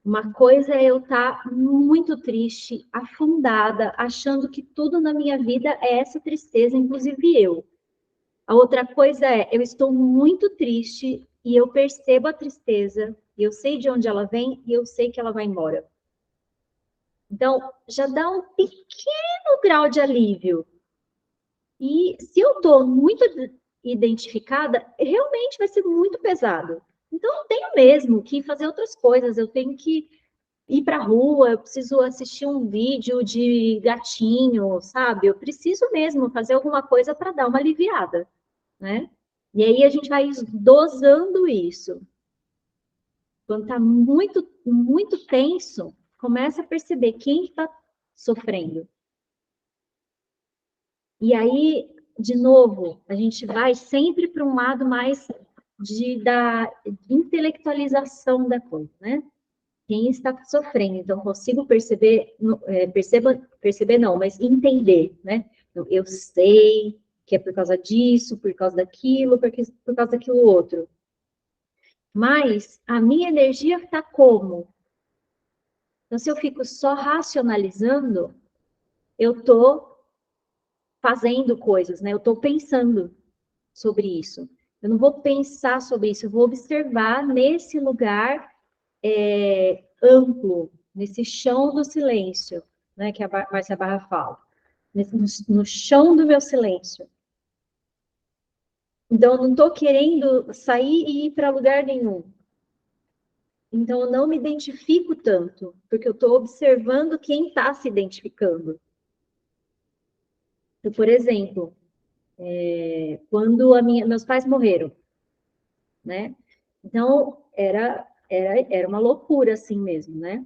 Uma coisa é eu estar muito triste, afundada, achando que tudo na minha vida é essa tristeza, inclusive eu. A outra coisa é, eu estou muito triste e eu percebo a tristeza, e eu sei de onde ela vem e eu sei que ela vai embora. Então, já dá um pequeno grau de alívio. E se eu estou muito identificada, realmente vai ser muito pesado. Então, eu tenho mesmo que fazer outras coisas, eu tenho que ir para a rua, eu preciso assistir um vídeo de gatinho, sabe? Eu preciso mesmo fazer alguma coisa para dar uma aliviada, né? E aí a gente vai dosando isso. Quando está muito, muito tenso, começa a perceber quem está sofrendo. E aí, de novo, a gente vai sempre para um lado mais da intelectualização da coisa, né? Quem está sofrendo, então consigo perceber, perceber não, mas entender, né? Então, eu sei que é por causa disso, por causa daquilo, por causa daquilo outro. Mas a minha energia está como? Então, se eu fico só racionalizando, eu estou fazendo coisas, né? Eu estou pensando sobre isso. Eu não vou pensar sobre isso, eu vou observar nesse lugar amplo, nesse chão do silêncio, né? Que a Márcia Barra fala. No chão do meu silêncio. Então, eu não estou querendo sair e ir para lugar nenhum. Então, eu não me identifico tanto, porque eu estou observando quem está se identificando. Então, por exemplo, quando meus pais morreram, né? Então, era uma loucura assim mesmo, né?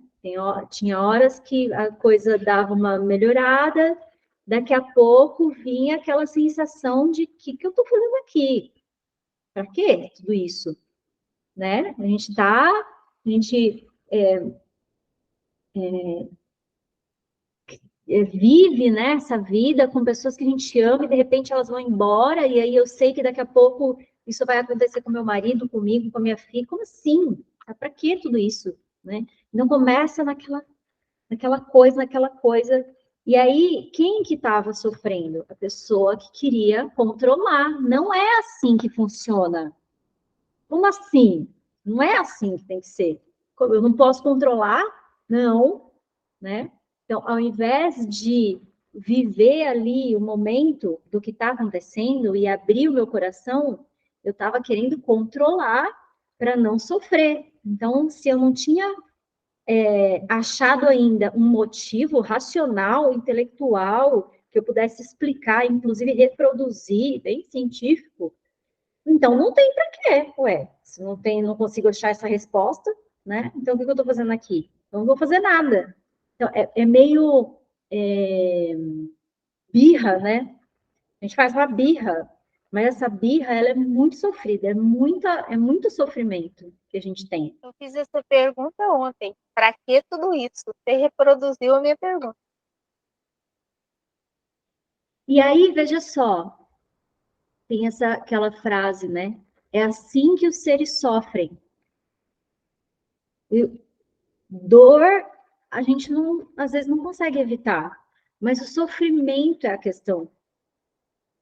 Tinha horas que a coisa dava uma melhorada, daqui a pouco vinha aquela sensação de que eu estou fazendo aqui? Para quê tudo isso? Né? A gente vive, né, essa vida com pessoas que a gente ama e de repente elas vão embora e aí eu sei que daqui a pouco isso vai acontecer com meu marido, comigo, com a minha filha. Como assim? Para que tudo isso? Né? Não começa naquela coisa. E aí, quem que estava sofrendo? A pessoa que queria controlar. Não é assim que funciona. Como assim? Não é assim que tem que ser. Eu não posso controlar? Não, né? Então, ao invés de viver ali o momento do que está acontecendo e abrir o meu coração, eu estava querendo controlar para não sofrer. Então, se eu não tinha achado ainda um motivo racional, intelectual, que eu pudesse explicar, inclusive reproduzir, bem científico, então não tem para quê, ué. Se não consigo achar essa resposta, né? Então o que eu estou fazendo aqui? Eu não vou fazer nada. Então é meio birra, né? A gente faz uma birra, mas essa birra ela é muito sofrida, é muito sofrimento que a gente tem. Eu fiz essa pergunta ontem. Para que tudo isso? Você reproduziu a minha pergunta. E aí, veja só, tem aquela frase, né? É assim que os seres sofrem. Dor, a gente às vezes não consegue evitar, mas o sofrimento é a questão.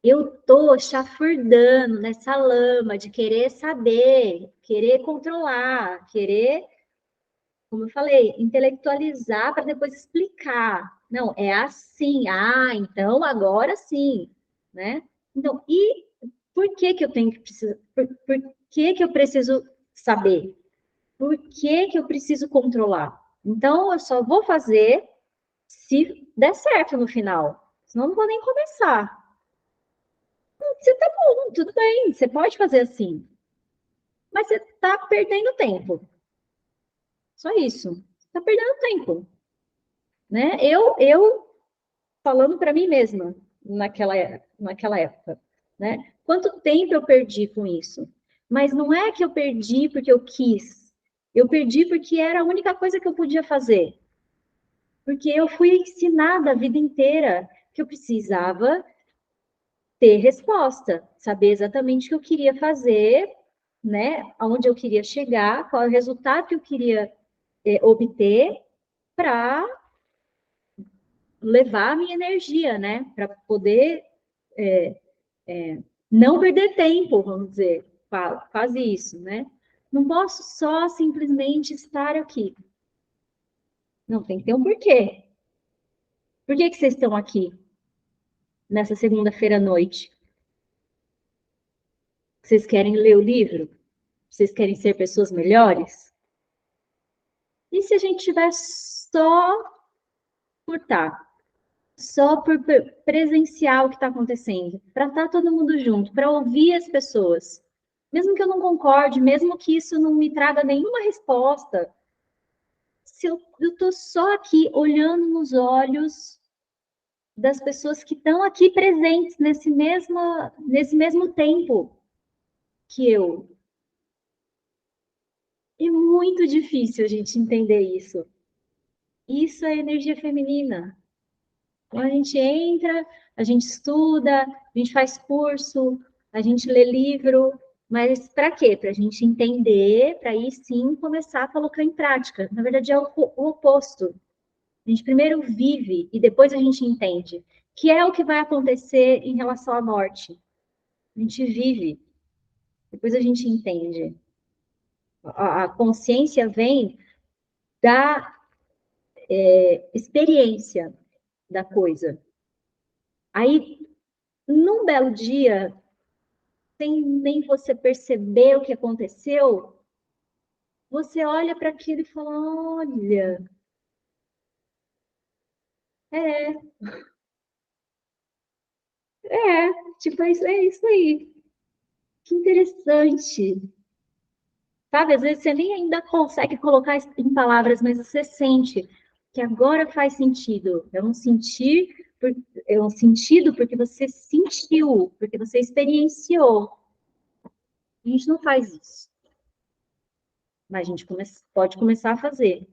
Eu tô chafurdando nessa lama de querer saber, querer controlar, querer, como eu falei, intelectualizar para depois explicar. Não, é assim. Ah, então agora sim, né? Então, e por que que eu tenho que precisar? Por que que eu preciso saber? Por que que eu preciso controlar? Então, eu só vou fazer se der certo no final. Senão, não vou nem começar. Você tá bom, tudo bem, você pode fazer assim. Mas você tá perdendo tempo. Só isso. Você tá perdendo tempo. Né? Eu falando para mim mesma naquela época. Né? Quanto tempo eu perdi com isso? Mas não é que eu perdi porque eu quis. Eu perdi porque era a única coisa que eu podia fazer. Porque eu fui ensinada a vida inteira que eu precisava ter resposta, saber exatamente o que eu queria fazer né, aonde eu queria chegar, qual é o resultado que eu queria obter para levar a minha energia, né, para poder não perder tempo, vamos dizer, quase isso, né? Não posso só simplesmente estar aqui. Não, tem que ter um porquê. Por que vocês estão aqui nessa segunda-feira à noite? Vocês querem ler o livro? Vocês querem ser pessoas melhores? E se a gente tiver só por estar, só por presenciar o que está acontecendo, para estar todo mundo junto, para ouvir as pessoas, mesmo que eu não concorde, mesmo que isso não me traga nenhuma resposta, se eu estou só aqui olhando nos olhos das pessoas que estão aqui presentes nesse mesmo tempo que eu. É muito difícil a gente entender isso. Isso é energia feminina. Então, a gente entra, a gente estuda, a gente faz curso, a gente lê livro, mas para quê? Para a gente entender, para aí sim começar a colocar em prática. Na verdade, é o oposto. A gente primeiro vive e depois a gente entende, que é o que vai acontecer em relação à morte. A gente vive, depois a gente entende. A consciência vem da experiência da coisa. Aí, num belo dia, sem nem você perceber o que aconteceu, você olha para aquilo e fala: olha, é, tipo, é isso aí. Que interessante. Sabe, às vezes você nem ainda consegue colocar em palavras, mas você sente que agora faz sentido. É um sentido porque você sentiu, porque você experienciou. A gente não faz isso, mas a gente pode começar a fazer.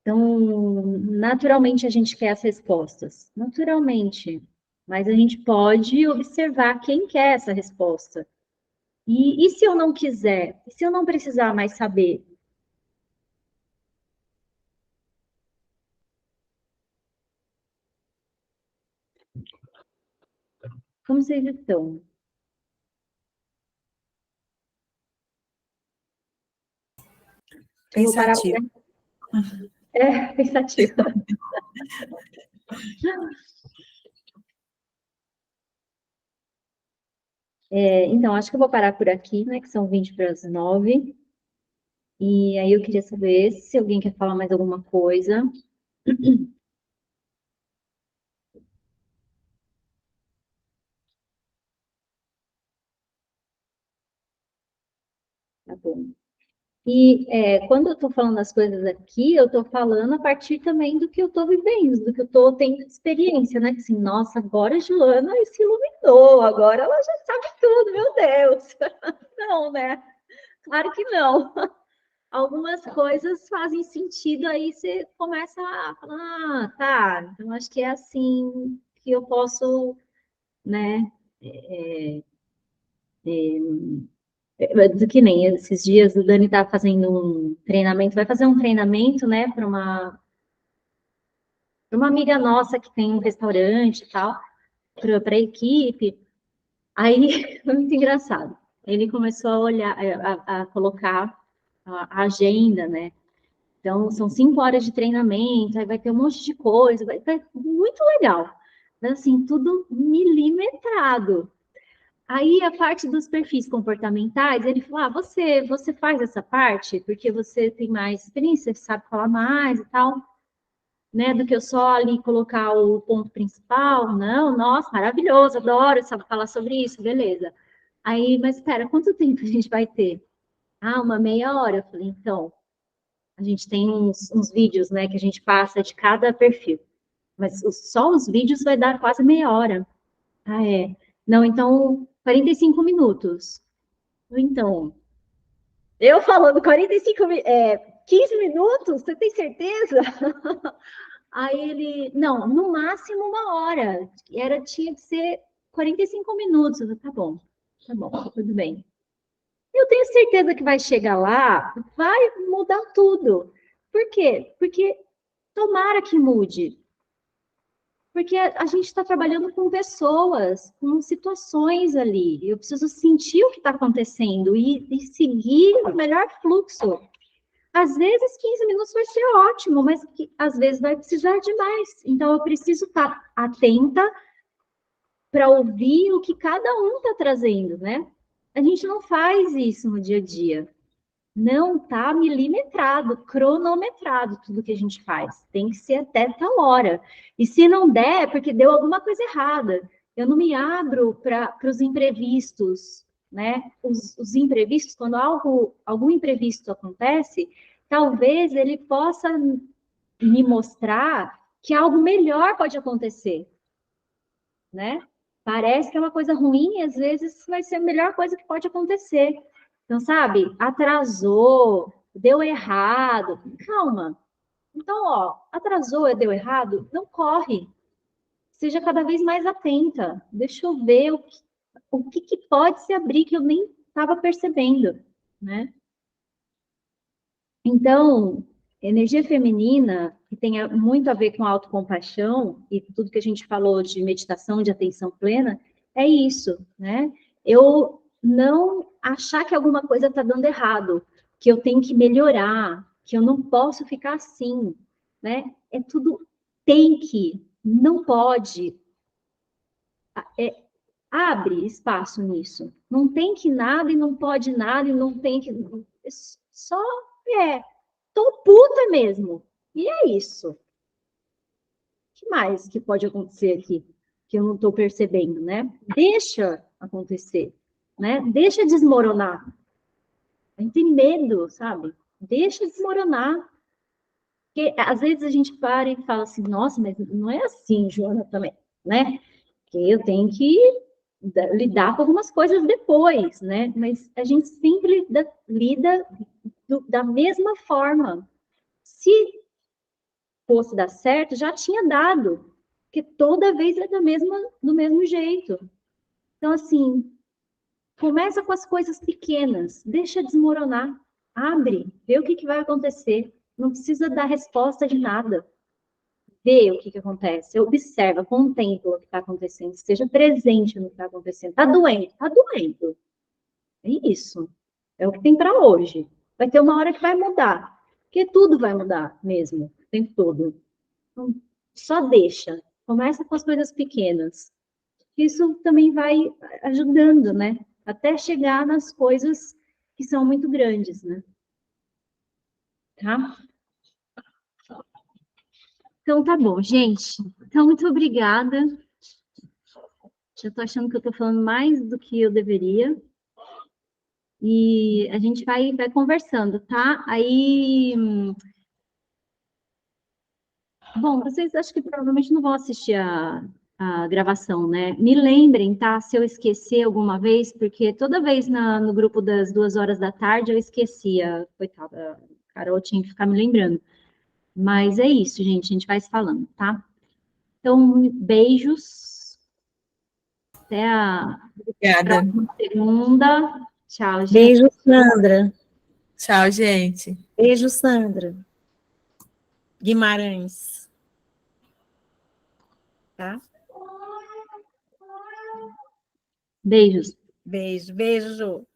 Então, naturalmente a gente quer as respostas, naturalmente, mas a gente pode observar quem quer essa resposta. E se eu não quiser? E se eu não precisar mais saber? Como vocês estão? Eu vou parar Pensativo. pensativa. Então, acho que eu vou parar por aqui, né? Que são 20 para as 9. E aí eu queria saber se alguém quer falar mais alguma coisa. Tá bom. E quando eu estou falando as coisas aqui, eu estou falando a partir também do que eu estou vivendo, do que eu estou tendo de experiência, né? Que assim, nossa, agora a Joana se iluminou, agora ela já sabe tudo, meu Deus. Não, né? Claro que não. Algumas coisas fazem sentido, aí você começa a falar, ah, tá, então acho que é assim que eu posso, né? Do que nem esses dias o Dani tá fazendo um treinamento, vai fazer um treinamento, né, para uma amiga nossa que tem um restaurante e tal, para a equipe. Aí foi muito engraçado. Ele começou a olhar, a colocar a agenda, né? Então, são 5 horas de treinamento, aí vai ter um monte de coisa, vai muito legal. Mas, assim, tudo milimetrado. Aí, a parte dos perfis comportamentais, ele falou, você faz essa parte, porque você tem mais experiência, você sabe falar mais e tal, né, do que eu só ali colocar o ponto principal. Não, nossa, maravilhoso, adoro, sabe falar sobre isso, beleza. Aí, mas espera, quanto tempo a gente vai ter? Ah, uma meia hora. Eu falei, então, a gente tem uns vídeos, né, que a gente passa de cada perfil. Mas só os vídeos vai dar quase meia hora. Ah, é. Não, então, 45 minutos. Então, eu falando 15 minutos, você tem certeza? Aí ele, não, no máximo uma hora. Tinha que ser 45 minutos. Tá bom, tudo bem. Eu tenho certeza que vai chegar lá, vai mudar tudo. Por quê? Porque tomara que mude. Porque a gente está trabalhando com pessoas, com situações ali. Eu preciso sentir o que está acontecendo e seguir o melhor fluxo. Às vezes, 15 minutos vai ser ótimo, mas às vezes vai precisar de mais. Então, eu preciso estar atenta para ouvir o que cada um está trazendo, né? A gente não faz isso no dia a dia. Não está milimetrado, cronometrado tudo que a gente faz. Tem que ser até tal hora. E se não der, é porque deu alguma coisa errada. Eu não me abro para os imprevistos, né? Os imprevistos, quando algum imprevisto acontece, talvez ele possa me mostrar que algo melhor pode acontecer, né? Parece que é uma coisa ruim e às vezes vai ser a melhor coisa que pode acontecer. Então, sabe, atrasou, deu errado, calma. Então, ó, atrasou, deu errado, não corre. Seja cada vez mais atenta. Deixa eu ver o que pode se abrir que eu nem estava percebendo, né? Então, energia feminina, que tem muito a ver com autocompaixão e tudo que a gente falou de meditação, de atenção plena, é isso, né? Eu não achar que alguma coisa está dando errado, que eu tenho que melhorar, que eu não posso ficar assim, né? É tudo tem que, não pode. Abre espaço nisso. Não tem que nada e não pode nada e não tem que. Só é. Tô puta mesmo. E é isso. O que mais que pode acontecer aqui? Que eu não estou percebendo, né? Deixa acontecer, né? Deixa desmoronar. A gente tem medo, sabe? Deixa desmoronar. Porque às vezes a gente para e fala assim, nossa, mas não é assim, Joana, também, né? Que eu tenho que lidar com algumas coisas depois, né? Mas a gente sempre lida da mesma forma. Se fosse dar certo, já tinha dado, porque toda vez é do mesmo jeito. Então, assim, começa com as coisas pequenas, deixa desmoronar, abre, vê o que vai acontecer. Não precisa dar resposta de nada. Vê o que acontece, observa, contempla o que está acontecendo, esteja presente no que está acontecendo. Está doendo? Está doendo. É isso. É o que tem para hoje. Vai ter uma hora que vai mudar, porque tudo vai mudar mesmo, o tempo todo. Então, só deixa. Começa com as coisas pequenas. Isso também vai ajudando, né? Até chegar nas coisas que são muito grandes, né? Tá? Então, tá bom, gente. Então, muito obrigada. Já tô achando que eu tô falando mais do que eu deveria. E a gente vai conversando, tá? Aí, bom, vocês acho que provavelmente não vão assistir a gravação, né? Me lembrem, tá? Se eu esquecer alguma vez, porque toda vez no grupo das 2 horas da tarde eu esquecia. Coitada, a Carol tinha que ficar me lembrando. Mas é isso, gente. A gente vai se falando, tá? Então, beijos. Até a Obrigada. próxima segunda. Tchau, gente. Beijo, Sandra. Tchau, gente. Beijo, Sandra. Guimarães. Tá? Beijos. Beijo, beijo, Ju.